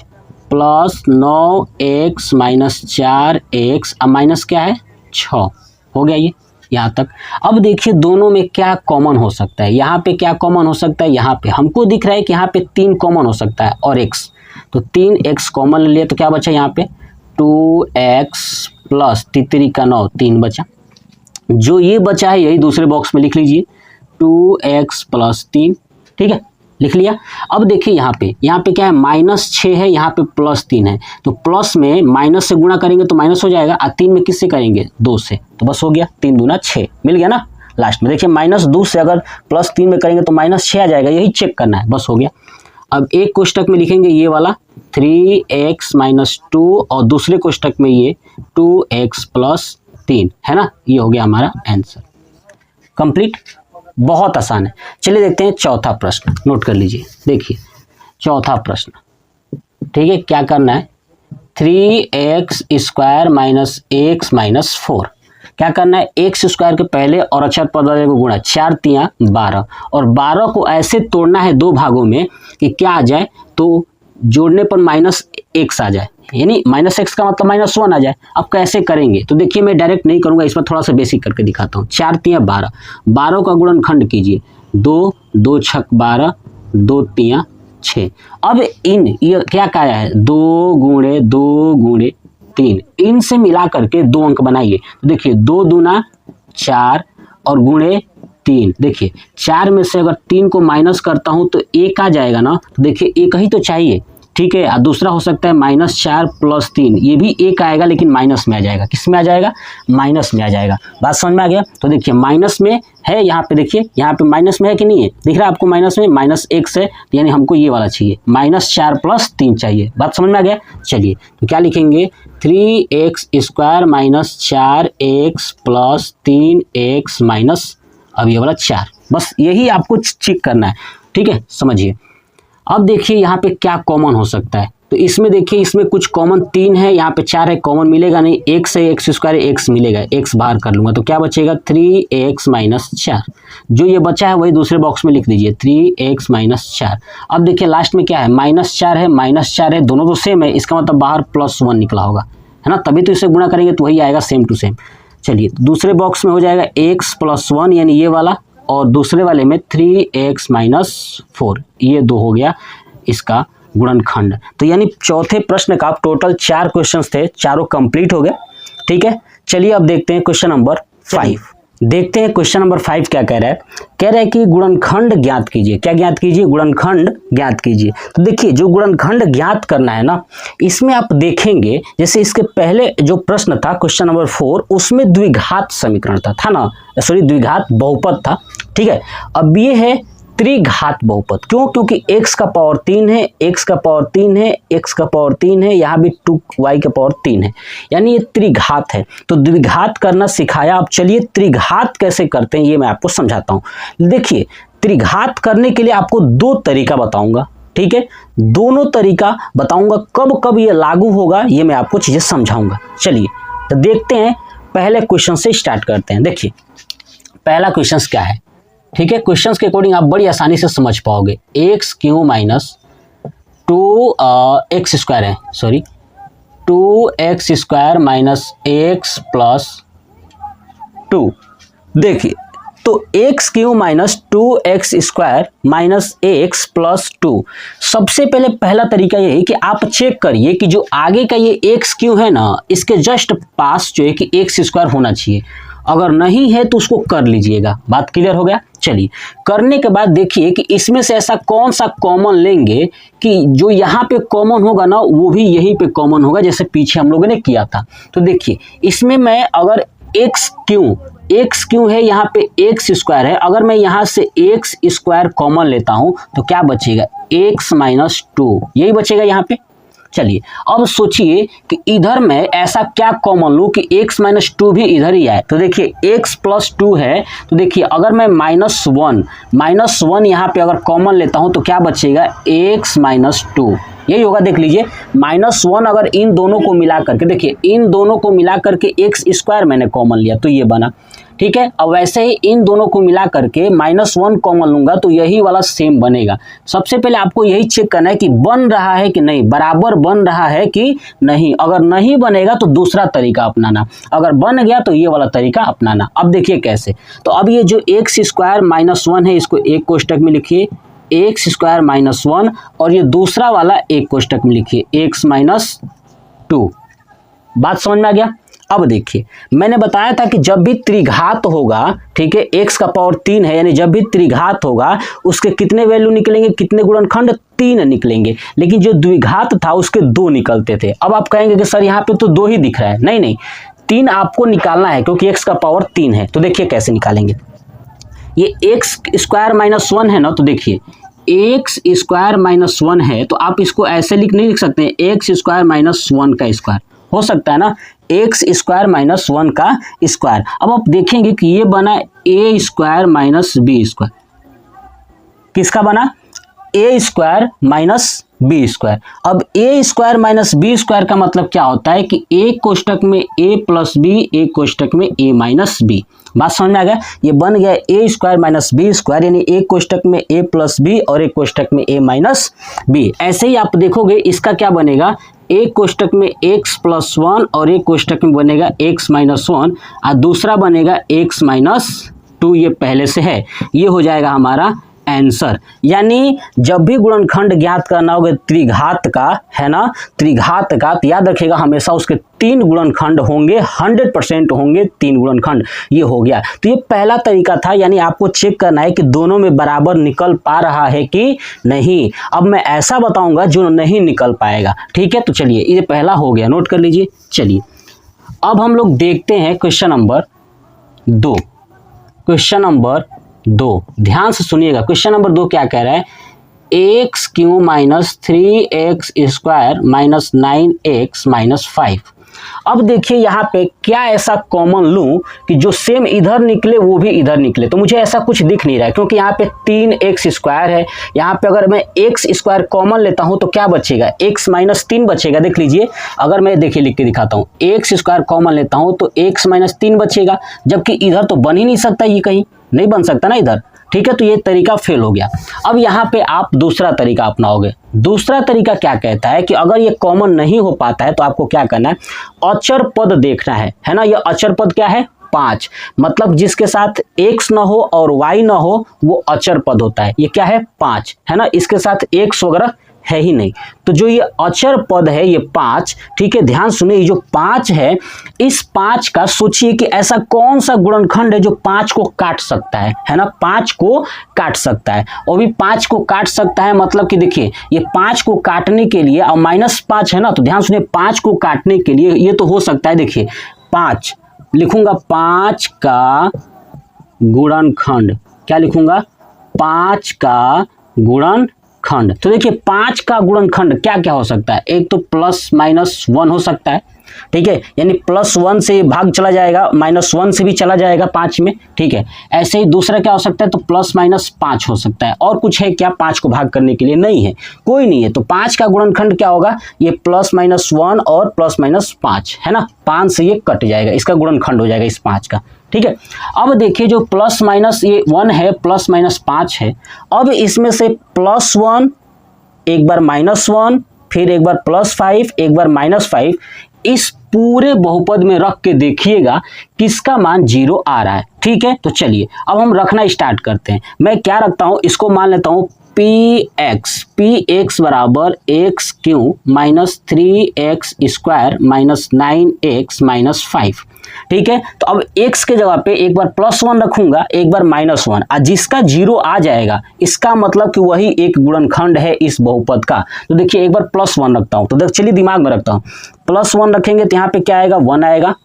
+9x - 4x, अब माइनस क्या है 6, हो गया ये यहाँ तक। अब देखिए दोनों में क्या कॉमन हो सकता है, यहाँ पे क्या कॉमन हो सकता है, यहाँ पे हमको दिख रहा है कि यहाँ पे 3 कॉमन हो सकता है और x, तो 3x कॉमन ले लिए तो क्या बचा यहाँ पे 2x प्लस 3 का 9, 3 बचा। जो ये बचा है यही दूसरे बॉक्स में लिख लीजिए, 2x + 3, ठीक है लिख लिया। अब देखिए यहाँ पे क्या है, -6 है, यहाँ पे +3 है, तो प्लस में माइनस से गुणा करेंगे तो माइनस हो जाएगा, और 3 में किससे करेंगे 2 से, तो बस हो गया, 3 दूना 6 मिल गया ना। लास्ट में देखिए -2 से अगर +3 में करेंगे तो -6 आ जाएगा, यही चेक करना है, बस हो गया। अब एक कोष्टक में लिखेंगे ये वाला 3x - 2 और दूसरे कोष्टक में ये 2x + 3 है ना। ये हो गया हमारा आंसर कंप्लीट। बहुत आसान है। चलिए देखते हैं चौथा प्रश्न, नोट कर लीजिए। देखिए चौथा प्रश्न, ठीक है, क्या करना है, 3x² - x - 4, क्या करना है, x² के पहले और अक्षर पद वाले को गुणा, 4 3 12, और 12 को ऐसे तोड़ना है 2 भागों में कि क्या आ जाए, तो जोड़ने पर -x आ जाए, यानी -x का मतलब -1 आ जाए। अब कैसे करेंगे, तो देखिए मैं डायरेक्ट नहीं करूंगा, इसमें थोड़ा सा बेसिक करके दिखाता हूँ। 4 3 12, 12 का गुणनखंड कीजिए, 2 2 6 12, 2 3 6। अब ये क्या कहा है, 2 × 2 × 3, इनसे मिला करके 2 अंक बनाइए। तो देखिए 2 दूना 4 और गुणे 3, देखिए 4 में से अगर 3 को माइनस करता हूं तो 1 आ जाएगा ना, तो देखिए 1 ही तो चाहिए, ठीक है। और दूसरा हो सकता है -4 + 3, ये भी 1 आएगा लेकिन माइनस में आ जाएगा, किस में आ जाएगा, माइनस में आ जाएगा। बात समझ में आ गया। तो देखिए माइनस में है, यहाँ पे देखिए यहाँ पे माइनस में है कि नहीं है, दिख रहा है आपको माइनस में, -1 है, यानी हमको ये वाला चाहिए, -4 + 3 चाहिए। बात समझ में आ गया। चलिए तो क्या लिखेंगे, 3x² - 4x + 3x अब ये वाला 4, बस यही आपको चेक करना है, ठीक है, समझिए। अब देखिए यहाँ पे क्या कॉमन हो सकता है, तो इसमें देखिए इसमें कुछ कॉमन 3 है, यहाँ पे 4 है, कॉमन मिलेगा नहीं, x है x² x मिलेगा, x बाहर कर लूँगा तो क्या बचेगा 3x - 4। जो ये बचा है वही दूसरे बॉक्स में लिख दीजिए, 3x - 4। अब देखिए लास्ट में क्या है, -4 है, -4 है, दोनों तो सेम है, इसका मतलब बाहर +1 निकला होगा, है ना, तभी तो इसे गुणा करेंगे तो वही आएगा सेम टू सेम। चलिए दूसरे बॉक्स में हो जाएगा x + 1 यानी ये वाला, और दूसरे वाले में 3x - 4, ये 2 हो गया इसका गुणनखंड। तो यानी चौथे प्रश्न का टोटल 4 क्वेश्चंस थे, चारों कंप्लीट हो गए। ठीक है, चलिए अब देखते हैं क्वेश्चन नंबर 5। देखते हैं क्वेश्चन नंबर 5 क्या कह रहा है। कह रहा है कि गुणनखंड ज्ञात कीजिए। क्या ज्ञात कीजिए? गुणनखंड ज्ञात कीजिए। तो देखिए, जो गुणनखंड ज्ञात करना है ना, इसमें आप देखेंगे जैसे इसके पहले जो प्रश्न था क्वेश्चन नंबर 4, उसमें द्विघात समीकरण था ना, सॉरी द्विघात बहुपद था। ठीक है, अब ये है त्रिघात बहुपद। क्यों? क्योंकि x का पावर 3 है, x का पावर 3 है, x का पावर 3 है, यहाँ भी 2y का पावर 3 है, यानी ये त्रिघात है। तो द्विघात करना सिखाया। अब चलिए त्रिघात कैसे करते हैं ये मैं आपको समझाता हूँ। देखिए, त्रिघात करने के लिए आपको 2 तरीका बताऊंगा। ठीक है, दोनों तरीका बताऊंगा, कब कब ये लागू होगा ये मैं आपको चीजें समझाऊंगा। चलिए तो देखते हैं, पहले क्वेश्चन से स्टार्ट करते हैं। देखिए पहला क्वेश्चन क्या है। ठीक है, क्वेश्चंस के अकॉर्डिंग आप बड़ी आसानी से समझ पाओगे। X cube minus 2x square है, sorry 2x square minus x plus 2। देखिए, तो x cube minus 2x square minus x plus 2। सबसे पहले पहला तरीका ये है कि आप चेक करिए कि जो आगे का ये एक्स क्यू है ना, इसके जस्ट पास जो है कि एक्स स्क्वायर होना चाहिए। अगर नहीं है तो उसको कर लीजिएगा। बात क्लियर हो गया? चलिए, करने के बाद देखिए कि इसमें से ऐसा कौन सा कॉमन लेंगे कि जो यहाँ पे कॉमन होगा ना वो भी यहीं पे कॉमन होगा, जैसे पीछे हम लोगों ने किया था। तो देखिए, इसमें मैं अगर एक्स क्यू है, यहाँ पे एक्स स्क्वायर है, अगर मैं यहाँ से एक्स स्क्वायर कॉमन लेता हूँ तो क्या बचेगा? एक्स माइनस 2, यही बचेगा यहाँ पे। चलिए अब सोचिए कि इधर मैं ऐसा क्या कॉमन लूँ कि x माइनस 2 भी इधर ही आए। तो देखिए x प्लस 2 है, तो देखिए अगर मैं माइनस वन यहाँ पे अगर कॉमन लेता हूँ तो क्या बचेगा? x माइनस 2, यही होगा। देख लीजिए -1 अगर इन दोनों को मिला करके, देखिए इन दोनों को मिला करके एक्स स्क्वायर मैंने कॉमन लिया तो ये बना। ठीक है, अब वैसे ही इन दोनों को मिला करके -1 कॉमन लूंगा तो यही वाला सेम बनेगा। सबसे पहले आपको यही चेक करना है कि बन रहा है कि नहीं, बराबर बन रहा है कि नहीं। अगर नहीं बनेगा तो दूसरा तरीका अपनाना, अगर बन गया तो ये वाला तरीका अपनाना। अब देखिए कैसे। तो अब ये जो एक्स स्क्वायर -1 है, इसको एक कोष्टक में लिखिए एक्स स्क्वायर -1, और ये दूसरा वाला एक कोष्टक में लिखिए एक्स माइनस 2। बात समझ में आ गया? अब देखिए, मैंने बताया था कि जब भी त्रिघात होगा, ठीक है, x का पावर 3 है, यानी जब भी त्रिघात होगा उसके कितने वैल्यू निकलेंगे, कितने गुणनखंड? 3 निकलेंगे। लेकिन जो द्विघात था उसके 2 निकलते थे। अब आप कहेंगे कि सर यहाँ पे तो 2 ही दिख रहा है। नहीं, 3 आपको निकालना है क्योंकि x का पावर 3 है। तो देखिए कैसे निकालेंगे। ये एक्स स्क्वायर -1 है ना, तो देखिए एक्स स्क्वायर -1 है तो आप इसको ऐसे नहीं लिख सकते एक्स स्क्वायर -1 का स्क्वायर, हो सकता है ना एक्स स्क्वायर -1 का स्क्वायर। अब आप देखेंगे कि ये बना ए स्क्वायर माइनस बी स्क्वायर। किसका बना? ए स्क्वायर माइनस बी स्क्वायर। अब ए स्क्वायर माइनस बी स्क्वायर का मतलब क्या होता है कि एक कोष्टक में ए प्लस बी, एक कोष्टक में ए माइनस बी। बात समझ में आ गया? ये बन गया ए स्क्वायर माइनस बी स्क्वायर, यानी एक कोष्टक में ए प्लस बी और एक कोष्टक में ए माइनस बी। ऐसे ही आप देखोगे इसका क्या बनेगा, एक कोष्टक में x प्लस 1 और एक कोष्टक में बनेगा x माइनस 1 और दूसरा बनेगा x माइनस 2। ये पहले से है, ये हो जाएगा हमारा आंसर। यानी जब भी गुणनखंड ज्ञात करना होगा त्रिघात का, है ना, त्रिघात का, तो याद रखिएगा हमेशा उसके 3 गुणनखंड होंगे, 100% होंगे 3 गुणनखंड। ये हो गया। तो ये पहला तरीका था, यानी आपको चेक करना है कि दोनों में बराबर निकल पा रहा है कि नहीं। अब मैं ऐसा बताऊंगा जो नहीं निकल पाएगा। ठीक है, तो चलिए ये पहला हो गया, नोट कर लीजिए। चलिए अब हम लोग देखते हैं क्वेश्चन नंबर 2। क्वेश्चन नंबर 2 ध्यान से सुनिएगा। क्वेश्चन नंबर 2 क्या कह रहा है? X cube minus 3x square minus 9x minus 5। अब देखिए यहाँ पे क्या ऐसा कॉमन लूं कि जो सेम इधर निकले वो भी इधर निकले। तो मुझे ऐसा कुछ दिख नहीं रहा है क्योंकि यहाँ पे 3x स्क्वायर है। यहाँ पे अगर मैं x स्क्वायर कॉमन लेता हूँ तो क्या बचेगा? x माइनस 3 बचेगा। देख लीजिए, अगर मैं देखिए लिख के दिखाता हूँ, x स्क्वायर कॉमन लेता हूँ तो x माइनस 3 बचेगा, जबकि इधर तो बन ही नहीं सकता, ये कहीं नहीं बन सकता ना इधर। ठीक है, तो ये तरीका फेल हो गया। अब यहाँ पे आप दूसरा तरीका अपनाओगे। दूसरा तरीका क्या कहता है कि अगर ये कॉमन नहीं हो पाता है तो आपको क्या करना है? अचर पद देखना है ना। ये अचर पद क्या है? 5। मतलब जिसके साथ x ना हो और y ना हो वो अचर पद होता है। ये क्या है? 5, है ना। इसके साथ x वगैरह है ही नहीं। तो जो ये अचर पद है ये 5, ठीक है, ध्यान सुनिए, ये जो 5 है, इस 5 का सोचिए कि ऐसा कौन सा गुणनखंड है जो 5 को काट सकता है ना, 5 को काट सकता है। और भी 5 को काट सकता है मतलब कि देखिए ये 5 को काटने के लिए, और -5 है ना, तो ध्यान सुनिए 5 को काटने के लिए ये तो हो सकता है, देखिए 5 लिखूंगा, 5 का गुणनखंड, क्या लिखूंगा, 5 का गुणनखंड। तो देखिए 5 का गुणनखंड क्या क्या हो सकता है, एक तो +-1 हो सकता है, ठीक है, यानी +1 से भाग चला जाएगा, -1 से भी चला जाएगा 5 में, ठीक है। ऐसे ही दूसरा क्या हो सकता है, तो +-5 हो सकता है। और कुछ है क्या 5 को भाग करने के लिए, नहीं है, कोई नहीं है। तो 5 का गुणनखंड क्या होगा, ये +-1 और +-5 है ना, 5 से ये कट जाएगा, इसका गुणनखंड हो जाएगा इस 5 का, ठीक है। अब देखिए जो ये 1 है, +-5 है, अब इसमें से +1, एक बार -1, फिर एक बार +5, एक बार -5, इस पूरे बहुपद में रख के देखिएगा किसका मान 0 आ रहा है, ठीक है। तो चलिए अब हम रखना स्टार्ट करते हैं। मैं क्या रखता हूं, इसको मान लेता हूं px बराबर x³ -3x² -9x -5, ठीक है। तो अब x के जगह पे एक बार +1 रखूंगा, एक बार -1, और जिसका 0 आ जाएगा इसका मतलब कि वही एक गुणनखंड है इस बहुपद का। तो देखिए एक बार +1 रखता हूं, तो चलिए दिमाग में रखता हूं, +1 रखेंगे तो यहाँ पे क्या आएगा, 1 आएगा,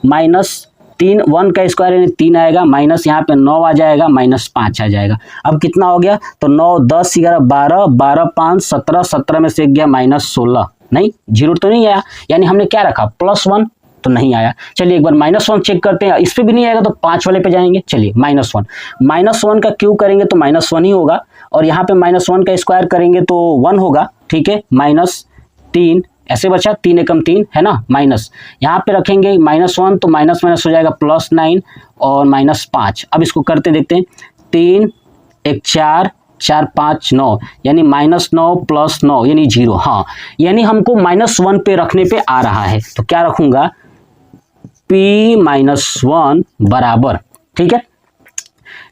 -3, 1 का स्क्वायर यानी 3 आएगा, माइनस यहाँ पे 9 आ जाएगा, -5 आ जाएगा। अब कितना हो गया, तो 9, 10, 11, 12, 12, 5, 17, 17 में से गया -16, नहीं 0 तो नहीं आया, यानी हमने क्या रखा, +1, तो नहीं आया। चलिए एक बार -1 चेक करते हैं, इस पे भी नहीं आएगा तो 5 वाले पे जाएंगे। चलिए -1 का क्यूब करेंगे तो -1 ही होगा, और यहाँ पे -1 का स्क्वायर करेंगे तो 1 होगा, ठीक है, -3 ऐसे बचा, 3 एकम 3 है ना, माइनस यहाँ पे रखेंगे -1 तो माइनस हो जाएगा +9 और -5। अब इसको करते देखते हैं, 3 1 4 4 5 9 यानी -9 + 9 यानी 0, हाँ, यानी हमको -1 पे रखने पे आ रहा है। तो क्या रखूंगा, p-1 बराबर, ठीक है,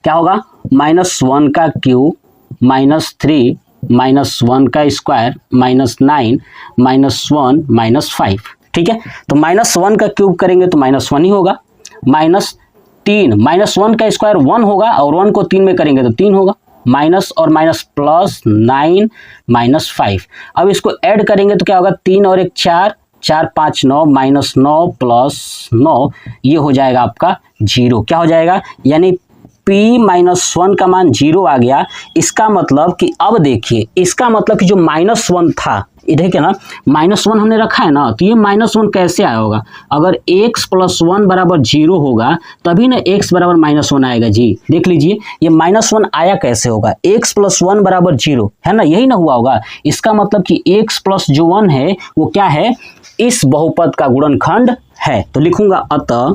क्या होगा, -1 का क्यूब -3 -1 का स्क्वायर -9 -1 -5, ठीक है। तो -1 का क्यूब करेंगे तो -1 ही होगा, -3 -1 का स्क्वायर 1 होगा, और 1 को 3 में करेंगे तो 3 होगा, माइनस और माइनस +9 -5। अब इसको ऐड करेंगे तो क्या होगा, 3 और 1 4, 4 5 9 -9 + 9, ये हो जाएगा आपका 0। क्या हो जाएगा, यानी p-1 का मान 0 आ गया। इसका मतलब कि अब देखिए, इसका मतलब कि जो -1 था, इधर क्या ना, -1 हमने रखा है ना, तो ये -1 कैसे आया होगा, अगर x + 1 बराबर 0 होगा तभी ना x बराबर -1 आएगा जी। देख लीजिए ये -1 आया कैसे होगा, x + 1 बराबर 0 है ना, यही ना हुआ होगा। इसका मतलब कि x + जो 1 है वो क्या है, इस बहुपद का गुणनखंड है। तो लिखूंगा अतः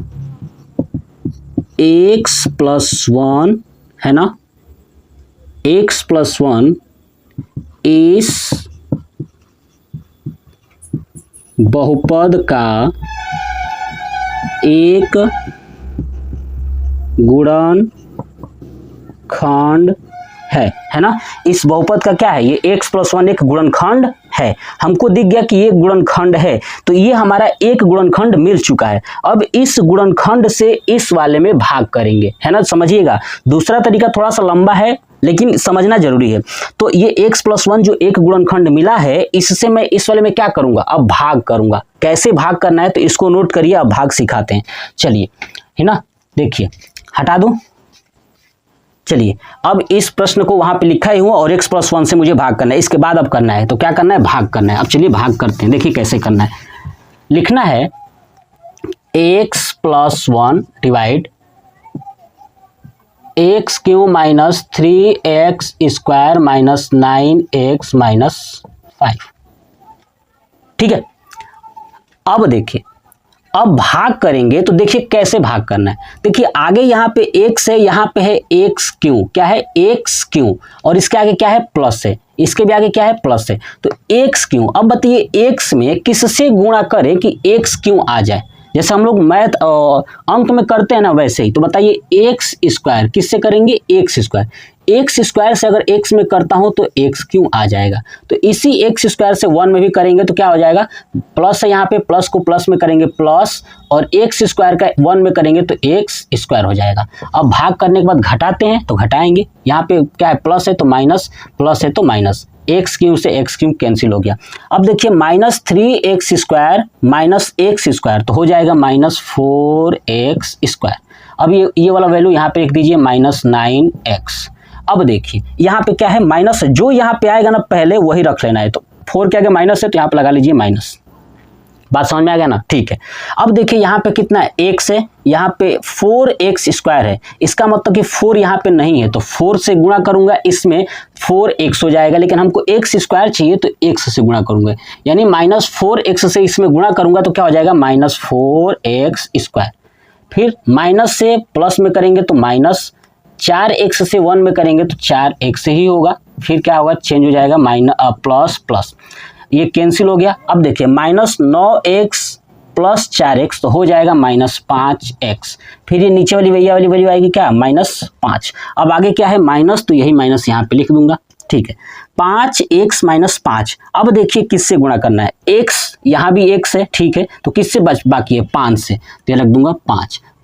x + 1 है ना, x + 1 इस बहुपद का एक गुणनखंड है ना। इस बहुपद का क्या है, ये x + 1 एक गुणनखंड है। हमको दिख गया कि ये गुणनखंड है, तो ये हमारा एक गुणनखंड मिल चुका है। अब इस गुणनखंड से इस वाले में भाग करेंगे, है ना, समझिएगा। दूसरा तरीका थोड़ा सा लंबा है लेकिन समझना जरूरी है। तो ये x + 1 जो एक गुणनखंड मिला है, इससे मैं इस वाले में क्या करूंगा, अब भाग करूंगा। कैसे भाग करना है तो इसको नोट करिए, अब भाग सिखाते हैं। चलिए, है ना, देखिए हटा दूं। चलिए अब इस प्रश्न को वहां पे लिखा ही हुआ, और x + 1 से मुझे भाग करना है। इसके बाद अब करना है, तो क्या करना है, भाग करना है। अब चलिए भाग करते हैं, देखिए कैसे करना है। लिखना है x + 1 divide x³ -3x² -9x -5, ठीक है। अब देखिए, अब भाग करेंगे तो देखिए कैसे भाग करना है। देखिए आगे यहाँ पे x है, यहाँ पे है x³, क्या है x³, और इसके आगे क्या है, प्लस है, इसके भी आगे क्या है, प्लस है। तो x³, अब बताइए x में किससे गुणा करें कि x³ आ जाए। जैसे हम लोग मैथ अंक में करते हैं ना, वैसे ही। तो बताइए x² किससे करेंगे, x²। एक्स स्क्वायर से अगर एक्स में करता हूँ तो एक्स क्यों आ जाएगा, तो इसी एक्स स्क्वायर से 1 में भी करेंगे तो क्या हो जाएगा, प्लस है यहाँ पे, प्लस को प्लस में करेंगे प्लस, और एक्स स्क्वायर का 1 में करेंगे तो एक्स स्क्वायर हो जाएगा। अब भाग करने के बाद घटाते हैं तो घटाएंगे, यहाँ पे क्या है प्लस है तो माइनस, प्लस है तो माइनस, एक्स क्यूब से एक्स क्यूब कैंसिल हो गया। अब देखिए -3x² माइनस एक्स स्क्वायर तो हो जाएगा -4x²। अब ये वाला वैल्यू यहाँ पे लिख दीजिए -9x। अब देखिए यहाँ पे क्या है माइनस, जो यहाँ पे आएगा ना पहले वही रख लेना है, तो 4 के आगे माइनस है तो यहाँ पे लगा लीजिए माइनस। बात समझ में आ गया ना, ठीक है। अब देखिए यहाँ पे कितना है x है, यहाँ पे 4x² है, इसका मतलब कि 4 यहाँ पे नहीं है तो 4 से गुणा करूंगा, इसमें 4x हो जाएगा, लेकिन हमको x² चाहिए तो x से गुणा करूंगा, यानी -4x से इसमें गुणा करूंगा तो क्या हो जाएगा -4x²। फिर माइनस से प्लस में करेंगे तो माइनस, 4x से 1 में करेंगे तो 4x ही होगा, फिर क्या होगा चेंज हो जाएगा प्लस प्लस, ये कैंसिल हो गया। अब देखिए -9x प्लस 4x तो हो जाएगा -5x, फिर ये नीचे वाली वैल्यू आएगी क्या -5। अब आगे क्या है माइनस, तो यही माइनस यहाँ पे लिख दूंगा, ठीक है। 5x - 5, अब देखिए किससे गुणा करना है, x यहाँ भी x है, ठीक है, तो किससे बाकी है 5 से, तो ये रख दूंगा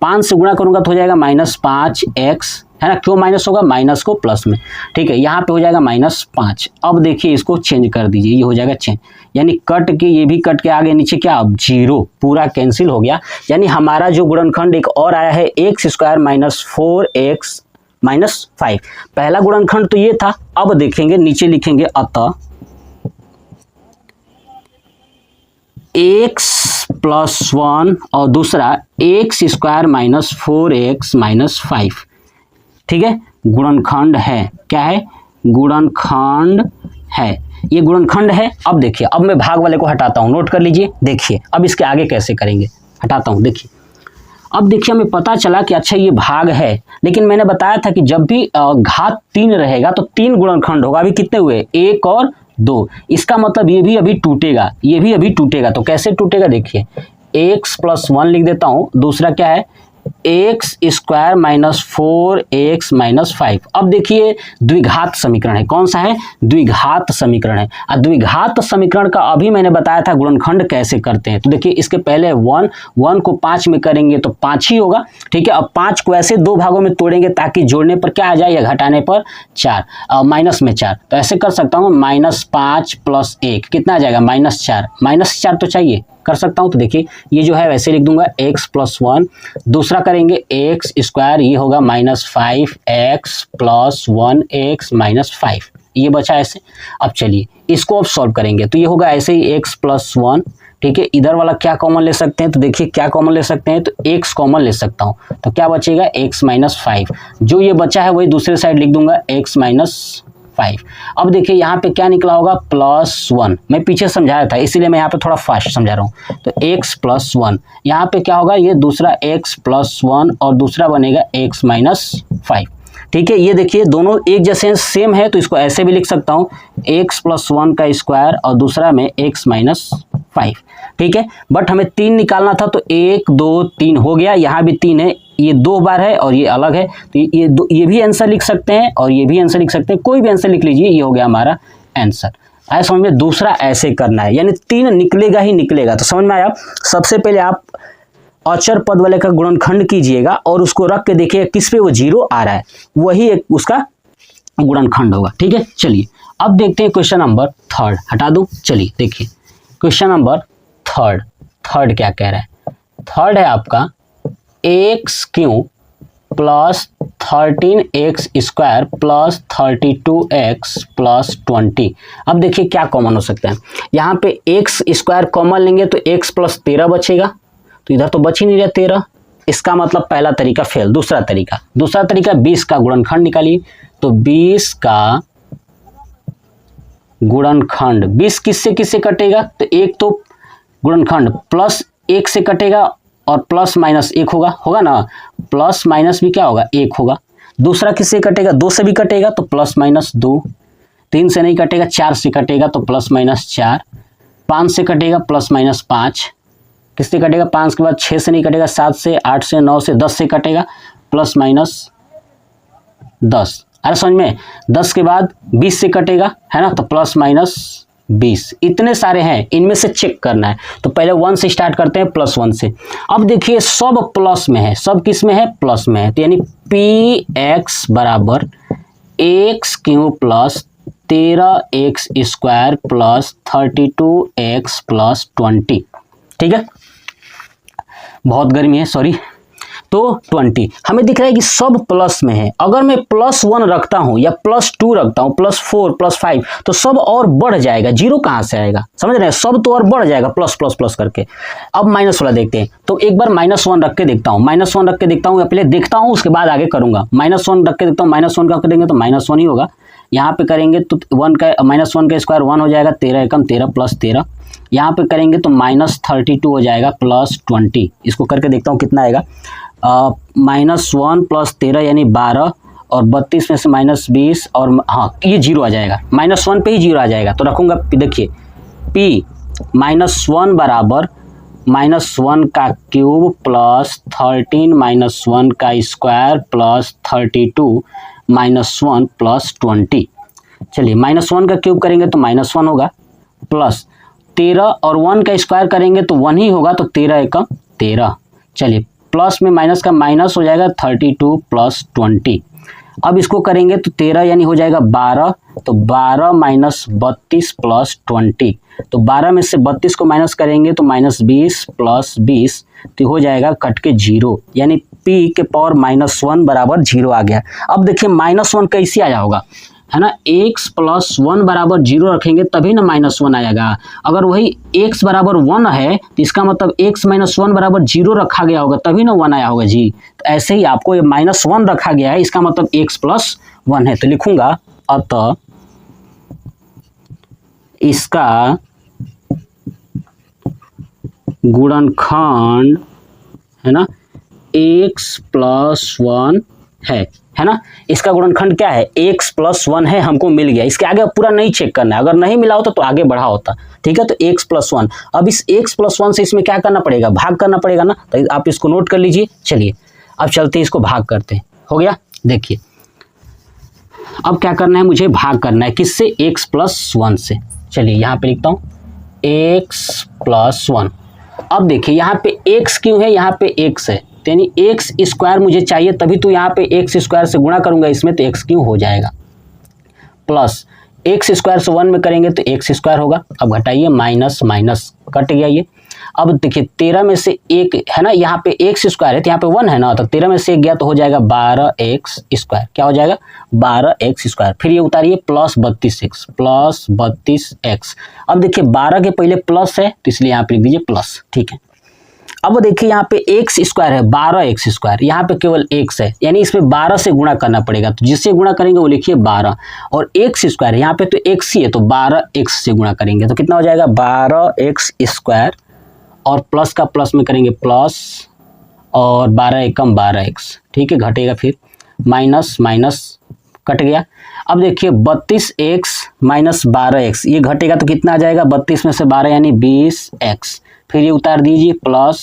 5 से गुणा करूंगा तो हो जाएगा -5x, है ना, क्यों माइनस होगा, माइनस को प्लस में, ठीक है, यहाँ पे हो जाएगा -5। अब देखिए इसको चेंज कर दीजिए, ये हो जाएगा चेंज, यानी कट के ये भी कट के आगे नीचे क्या अब 0 पूरा कैंसिल हो गया, यानी हमारा जो गुणनखंड एक और आया है x² - 4x - 5। पहला गुणनखंड तो ये था, अब देखेंगे नीचे लिखेंगे अतः x + 1 और दूसरा x² - 4x - 5, ठीक है, गुणनखंड है, क्या है गुणनखंड है, ये गुणनखंड है। अब देखिए अब मैं भाग वाले को हटाता हूँ, नोट कर लीजिए, देखिए अब इसके आगे कैसे करेंगे, हटाता हूँ, देखिए अब देखिए हमें पता चला कि अच्छा ये भाग है, लेकिन मैंने बताया था कि जब भी घात 3 रहेगा तो 3 गुणनखंड होगा, अभी कितने हुए 1 और 2, इसका मतलब ये भी अभी टूटेगा, ये भी अभी टूटेगा, तो कैसे टूटेगा देखिए x + 1 लिख देता हूँ, दूसरा क्या है x² - 4x - 5। अब देखिए द्विघात समीकरण है, कौन सा है द्विघात समीकरण है, और द्विघात समीकरण का अभी मैंने बताया था गुणनखंड कैसे करते हैं। तो देखिए इसके पहले 1 को 5 में करेंगे तो 5 ही होगा, ठीक है। अब 5 को ऐसे 2 भागों में तोड़ेंगे ताकि जोड़ने पर क्या आ जाए या घटाने पर 4, माइनस में 4, तो ऐसे कर सकता हूँ -5 + 1 कितना आ जाएगा -4, -4 तो चाहिए, कर सकता हूं, तो देखिए ये जो है वैसे लिख दूंगा x + 1, दूसरा करेंगे x², ये होगा -5x + 1x - 5, ये बचा ऐसे। अब चलिए इसको अब सॉल्व करेंगे तो ये होगा ऐसे ही x + 1, ठीक है, इधर वाला क्या कॉमन ले सकते हैं, तो देखिए क्या कॉमन ले सकते हैं, तो x कॉमन ले सकता हूं, तो क्या बचेगा x - 5, जो ये बचा है वही दूसरे साइड लिख दूंगा x - 5। अब देखिए यहाँ पे क्या निकला होगा +1, मैं पीछे समझाया था इसीलिए मैं यहाँ पे थोड़ा फास्ट समझा रहा हूँ, तो x + 1, यहाँ पे क्या होगा ये दूसरा x + 1 और दूसरा बनेगा x - 5, ठीक है। ये देखिए दोनों एक जैसे सेम है तो इसको ऐसे भी लिख सकता हूँ x + 1 का स्क्वायर और दूसरा में x - 5, ठीक है। बट हमें 3 निकालना था तो 1 2 3 हो गया, यहाँ भी 3 है, ये 2 बार है और ये अलग है, तो ये भी आंसर लिख सकते हैं और ये भी आंसर लिख सकते हैं, कोई भी आंसर लिख लीजिए, ये हो गया हमारा आंसर। आया समझ में, दूसरा ऐसे करना है, यानी 3 निकलेगा ही निकलेगा, तो समझ में आया। सबसे पहले आप अचर पद वाले का गुणनखंड कीजिएगा और उसको रख के देखिए किस पे वो 0 आ रहा है, वही एक उसका गुणनखंड होगा, ठीक है। चलिए अब देखते हैं क्वेश्चन नंबर 3, हटा दूं, चलिए देखिए क्वेश्चन नंबर 3 क्या कह रहा है, 3 है आपका x³ + 13x² + 32x + 20। अब देखिए क्या कॉमन हो सकता है, यहाँ पे x² कॉमन लेंगे तो x + 13 बचेगा, तो इधर तो बच ही नहीं रहा 13, इसका मतलब पहला तरीका फेल। दूसरा तरीका 20 का गुणनखंड निकालिए, तो 20 का गुणनखंड 20 किससे किससे कटेगा, तो एक तो गुणनखंड +1 से कटेगा और ±1 होगा ना, ± भी क्या होगा 1 होगा। दूसरा किससे कटेगा, 2 से भी कटेगा तो ±2, 3 से नहीं कटेगा, 4 से कटेगा तो ±4, 5 से कटेगा ±5, किससे कटेगा 5 के बाद 6 से नहीं कटेगा, 7 से, 8 से, 9 से, 10 से कटेगा ±10। अरे समझ में, 10 के बाद 20 से कटेगा, है ना, तो प्लस माइनस 20, इतने सारे हैं, इनमें से चेक करना है। तो पहले 1 से स्टार्ट करते हैं, +1 से। अब देखिए सब प्लस में है, सब किस में है, प्लस में है, तो यानी px बराबर x³ plus 13x² plus 32x plus 20। ठीक है, बहुत गर्मी है, सॉरी। तो 20 हमें दिख रहा है कि सब प्लस में है। अगर मैं +1 रखता हूं या +2 रखता हूं, +4 +5, तो सब और बढ़ जाएगा, जीरो कहां से आएगा, समझ रहे हैं, सब तो और बढ़ जाएगा प्लस प्लस प्लस करके। अब माइनस वाला देखते हैं, तो एक बार -1 रख के देखता हूं, -1 रख के देखता हूं, या पहले देखता हूं उसके बाद आगे करूंगा। -1 रख के देखता हूं, -1 का करेंगे तो -1 ही होगा। यहाँ पे करेंगे तो -1 का स्क्वायर 1 हो जाएगा, 13 एकम 13 प्लस 13। यहाँ पे करेंगे तो -32 हो जाएगा प्लस 20। इसको करके देखता हूँ कितना आएगा, -1 प्लस 13 यानी 12, और 32 में से -20, और हाँ ये जीरो आ जाएगा, -1 पे ही जीरो आ जाएगा। तो रखूँगा, देखिए p -1 बराबर -1 का क्यूब प्लस 13 -1 का स्क्वायर प्लस 32 -1 प्लस 20। चलिए -1 का क्यूब करेंगे तो -1 होगा, प्लस 13 और 1 का स्क्वायर करेंगे तो 1 ही होगा, तो 13 एकम 13। चलिए प्लस में माइनस का माइनस हो जाएगा, 32 प्लस 20। अब इसको करेंगे तो 13 यानी हो जाएगा 12, तो 12 माइनस 32 प्लस 20। तो 12 में से 32 को माइनस करेंगे तो -20 प्लस 20, तो हो जाएगा कट के 0, यानी p के पावर -1 बराबर 0 आ गया। अब देखिए -1 कैसे आया होगा, है ना, x + 1 बराबर 0 रखेंगे तभी ना -1 आएगा। अगर वही x बराबर 1 है तो इसका मतलब x - 1 बराबर 0 रखा गया होगा तभी ना 1 आया होगा जी। तो ऐसे ही आपको ये -1 रखा गया है, इसका मतलब x + 1 है। तो लिखूंगा अतः इसका गुणनखंड, है ना, x + 1 है ना, इसका गुणनखंड क्या है, x + 1 है, हमको मिल गया। इसके आगे पूरा नहीं चेक करना है, अगर नहीं मिला होता तो आगे बढ़ा होता। ठीक है, तो x + 1। अब इस x + 1 से इसमें क्या करना पड़ेगा, भाग करना पड़ेगा ना, तो आप इसको नोट कर लीजिए। चलिए अब चलते हैं, इसको भाग करते हैं। हो गया, देखिए अब क्या करना है, मुझे भाग करना है किससे, x + 1 से। चलिए यहाँ पे लिखता हूँ x + 1। अब देखिए यहाँ पे x क्यों है, यहाँ पे x है, यानी x² मुझे चाहिए, तभी तो यहाँ पे x² से गुणा करूंगा इसमें, तो x क्यों हो जाएगा, प्लस x² से 1 में करेंगे तो x² होगा। अब घटाइए, माइनस माइनस कट गया ये। अब देखिए 13 में से 1 है ना, यहाँ पे x² है तो यहाँ पे 1 है ना, तो 13 में से 1 गया तो हो जाएगा 12x²। क्या हो जाएगा, 12x²। फिर ये उतारिए, प्लस 32x, प्लस 32x। अब देखिए 12 के पहले प्लस है तो इसलिए यहाँ पे लिख दीजिए प्लस। ठीक है, अब देखिए यहाँ पे x² है, 12x², यहाँ पे केवल x है, यानी इसमें 12 से गुणा करना पड़ेगा, तो जिससे गुणा करेंगे वो लिखिए 12, और x² है, यहाँ पे तो x ही है, तो 12x से गुणा करेंगे तो कितना हो जाएगा, 12x², और प्लस का प्लस में करेंगे प्लस, और 12 एकम 12x। ठीक है, घटेगा, फिर माइनस माइनस कट गया। अब देखिए 32x - 12x, ये घटेगा तो कितना आ जाएगा, 32 में से 12 यानी 20x। फिर ये उतार दीजिए, प्लस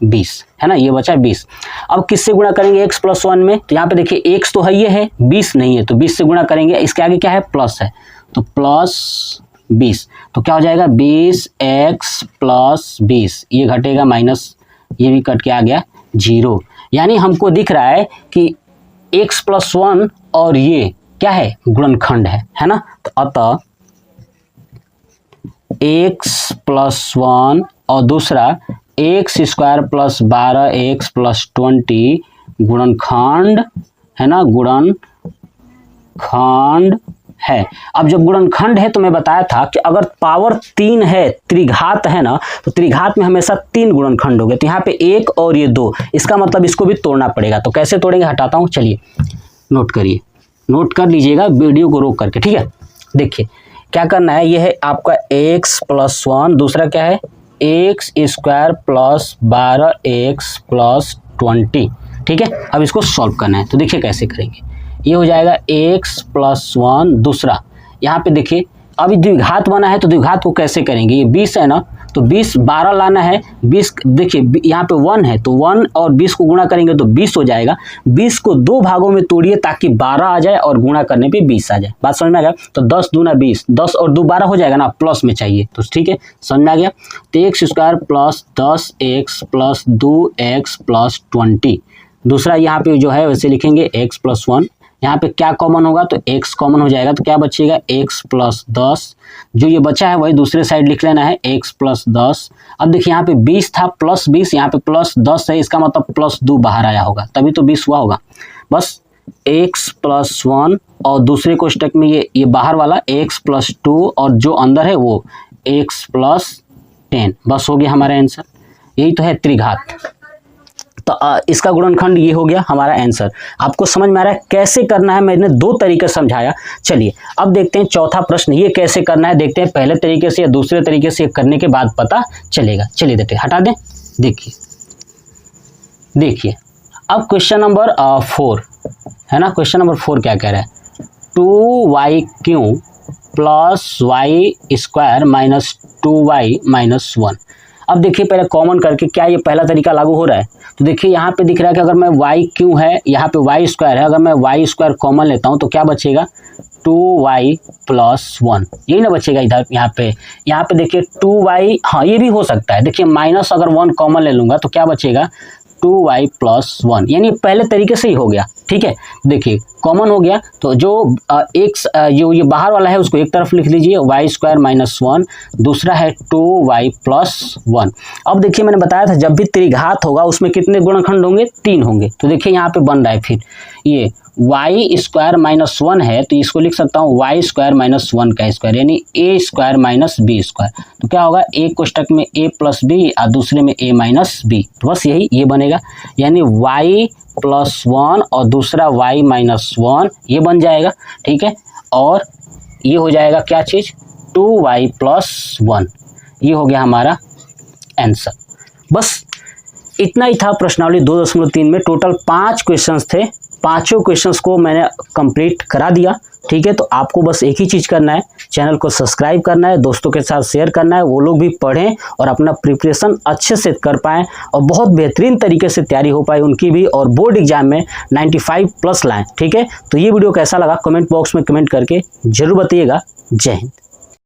20, है ना, ये बचा 20। अब किससे गुणा करेंगे, x + 1 में, तो यहाँ पे देखिए x तो है, ये है, 20 नहीं है, तो 20 से गुणा करेंगे। इसके आगे क्या है, प्लस है, तो प्लस 20, तो क्या हो जाएगा, 20x + 20, ये घटेगा, माइनस ये भी कट के आ गया 0। यानी हमको दिख रहा है कि x + 1 और ये क्या है, गुणनखंड है ना। तो अतः x + 1 और दूसरा x² + 12x + 20 गुणनखंड, है ना, गुणनखंड है। अब जब गुणनखंड है तो मैं बताया था कि अगर पावर 3 है, त्रिघात है ना, तो त्रिघात में हमेशा 3 गुणनखंड हो गए। तो यहाँ पे 1 और ये 2, इसका मतलब इसको भी तोड़ना पड़ेगा। तो कैसे तोड़ेंगे, हटाता हूँ, चलिए नोट करिए, नोट कर लीजिएगा वीडियो को रोक करके। ठीक है, देखिए क्या करना है, ये है आपका x + 1, दूसरा क्या है, x² + 12x + 20। ठीक है, अब इसको सॉल्व करना है, तो देखिए कैसे करेंगे। ये हो जाएगा x + 1, दूसरा यहाँ पे देखिए अभी द्विघात बना है, तो द्विघात को कैसे करेंगे, ये 20 है ना, तो 20 12 लाना है, 20 देखिए यहाँ पे 1 है तो 1 और 20 को गुणा करेंगे तो 20 हो जाएगा। 20 को 2 भागों में तोड़िए ताकि 12 आ जाए और गुणा करने पे 20 आ जाए। बात समझ में आ गया? तो 10 दूना 20, 10 और 2 12 हो जाएगा ना, प्लस में चाहिए तो ठीक है, समझ में आ गया। तो x square plus 10x plus 2x plus 20। दूसरा यहाँ पे जो है वैसे लिखेंगे x प्लस 1। यहाँ पे क्या कॉमन होगा तो x कॉमन हो जाएगा, तो क्या बचेगा x प्लस 10। जो ये बचा है वही दूसरे साइड लिख लेना है, x प्लस 10। अब देखिए यहाँ पे 20 था प्लस 20, यहाँ पे प्लस 10 है, इसका मतलब प्लस 2 बाहर आया होगा तभी तो 20 हुआ होगा। बस x प्लस 1 और दूसरे कोष्टक में ये बाहर वाला x प्लस 2 और जो अंदर है वो x प्लस 10। बस हो गया हमारा आंसर। यही तो है त्रिघात। तो इसका गुणनखंड ये हो गया हमारा आंसर। आपको समझ में आ रहा है कैसे करना है? मैंने 2 तरीके समझाया। चलिए अब देखते हैं चौथा प्रश्न, ये कैसे करना है देखते हैं, पहले तरीके से या दूसरे तरीके से करने के बाद पता चलेगा। चलिए देखते हैं, हटा दें। देखिए अब क्वेश्चन नंबर 4 है ना। क्वेश्चन नंबर 4 क्या कह रहा है? 2y³ plus Y square minus 2y minus 1। अब देखिए पहले कॉमन करके क्या ये पहला तरीका लागू हो रहा है? तो देखिए यहाँ पे दिख रहा है कि अगर मैं y³ है, यहाँ पे y स्क्वायर है, अगर मैं y स्क्वायर कॉमन लेता हूँ तो क्या बचेगा? 2y प्लस 1, यही ना बचेगा इधर। यहाँ पे देखिए 2y, हाँ ये भी हो सकता है। देखिए माइनस अगर 1 कॉमन ले लूँगा तो क्या बचेगा? 2y प्लस 1, यानी पहले तरीके से ही हो गया। ठीक है, देखिए कॉमन हो गया तो जो जो ये बाहर वाला है उसको एक तरफ लिख लीजिए, वाई स्क्वायर माइनस 1, दूसरा है 2y प्लस 1। अब देखिए मैंने बताया था जब भी त्रिघात होगा उसमें कितने गुणनखंड होंगे? 3 होंगे। तो देखिए यहाँ पे बन रहा है फिर ये वाई स्क्वायर माइनस 1 है तो इसको लिख सकता हूँ वाई स्क्वायर माइनस 1 का स्क्वायर, यानी ए स्क्वायर माइनस बी स्क्वायर। तो क्या होगा? एक कोष्टक में a प्लस बी और दूसरे में a माइनस बी। तो बस यही ये बनेगा, यानी y प्लस 1 और दूसरा y माइनस 1 ये बन जाएगा। ठीक है, और ये हो जाएगा क्या चीज़? 2y plus 1। ये हो गया हमारा आंसर। बस इतना ही था प्रश्नावली 2.3 में। टोटल 5 क्वेश्चंस थे, पांचों क्वेश्चंस को मैंने कंप्लीट करा दिया। ठीक है, तो आपको बस एक ही चीज़ करना है, चैनल को सब्सक्राइब करना है, दोस्तों के साथ शेयर करना है, वो लोग भी पढ़ें और अपना प्रिपरेशन अच्छे से कर पाएँ और बहुत बेहतरीन तरीके से तैयारी हो पाए उनकी भी, और बोर्ड एग्जाम में 95+ लाएँ। ठीक है, तो ये वीडियो कैसा लगा कमेंट बॉक्स में कमेंट करके ज़रूर बताइएगा। जय हिंद।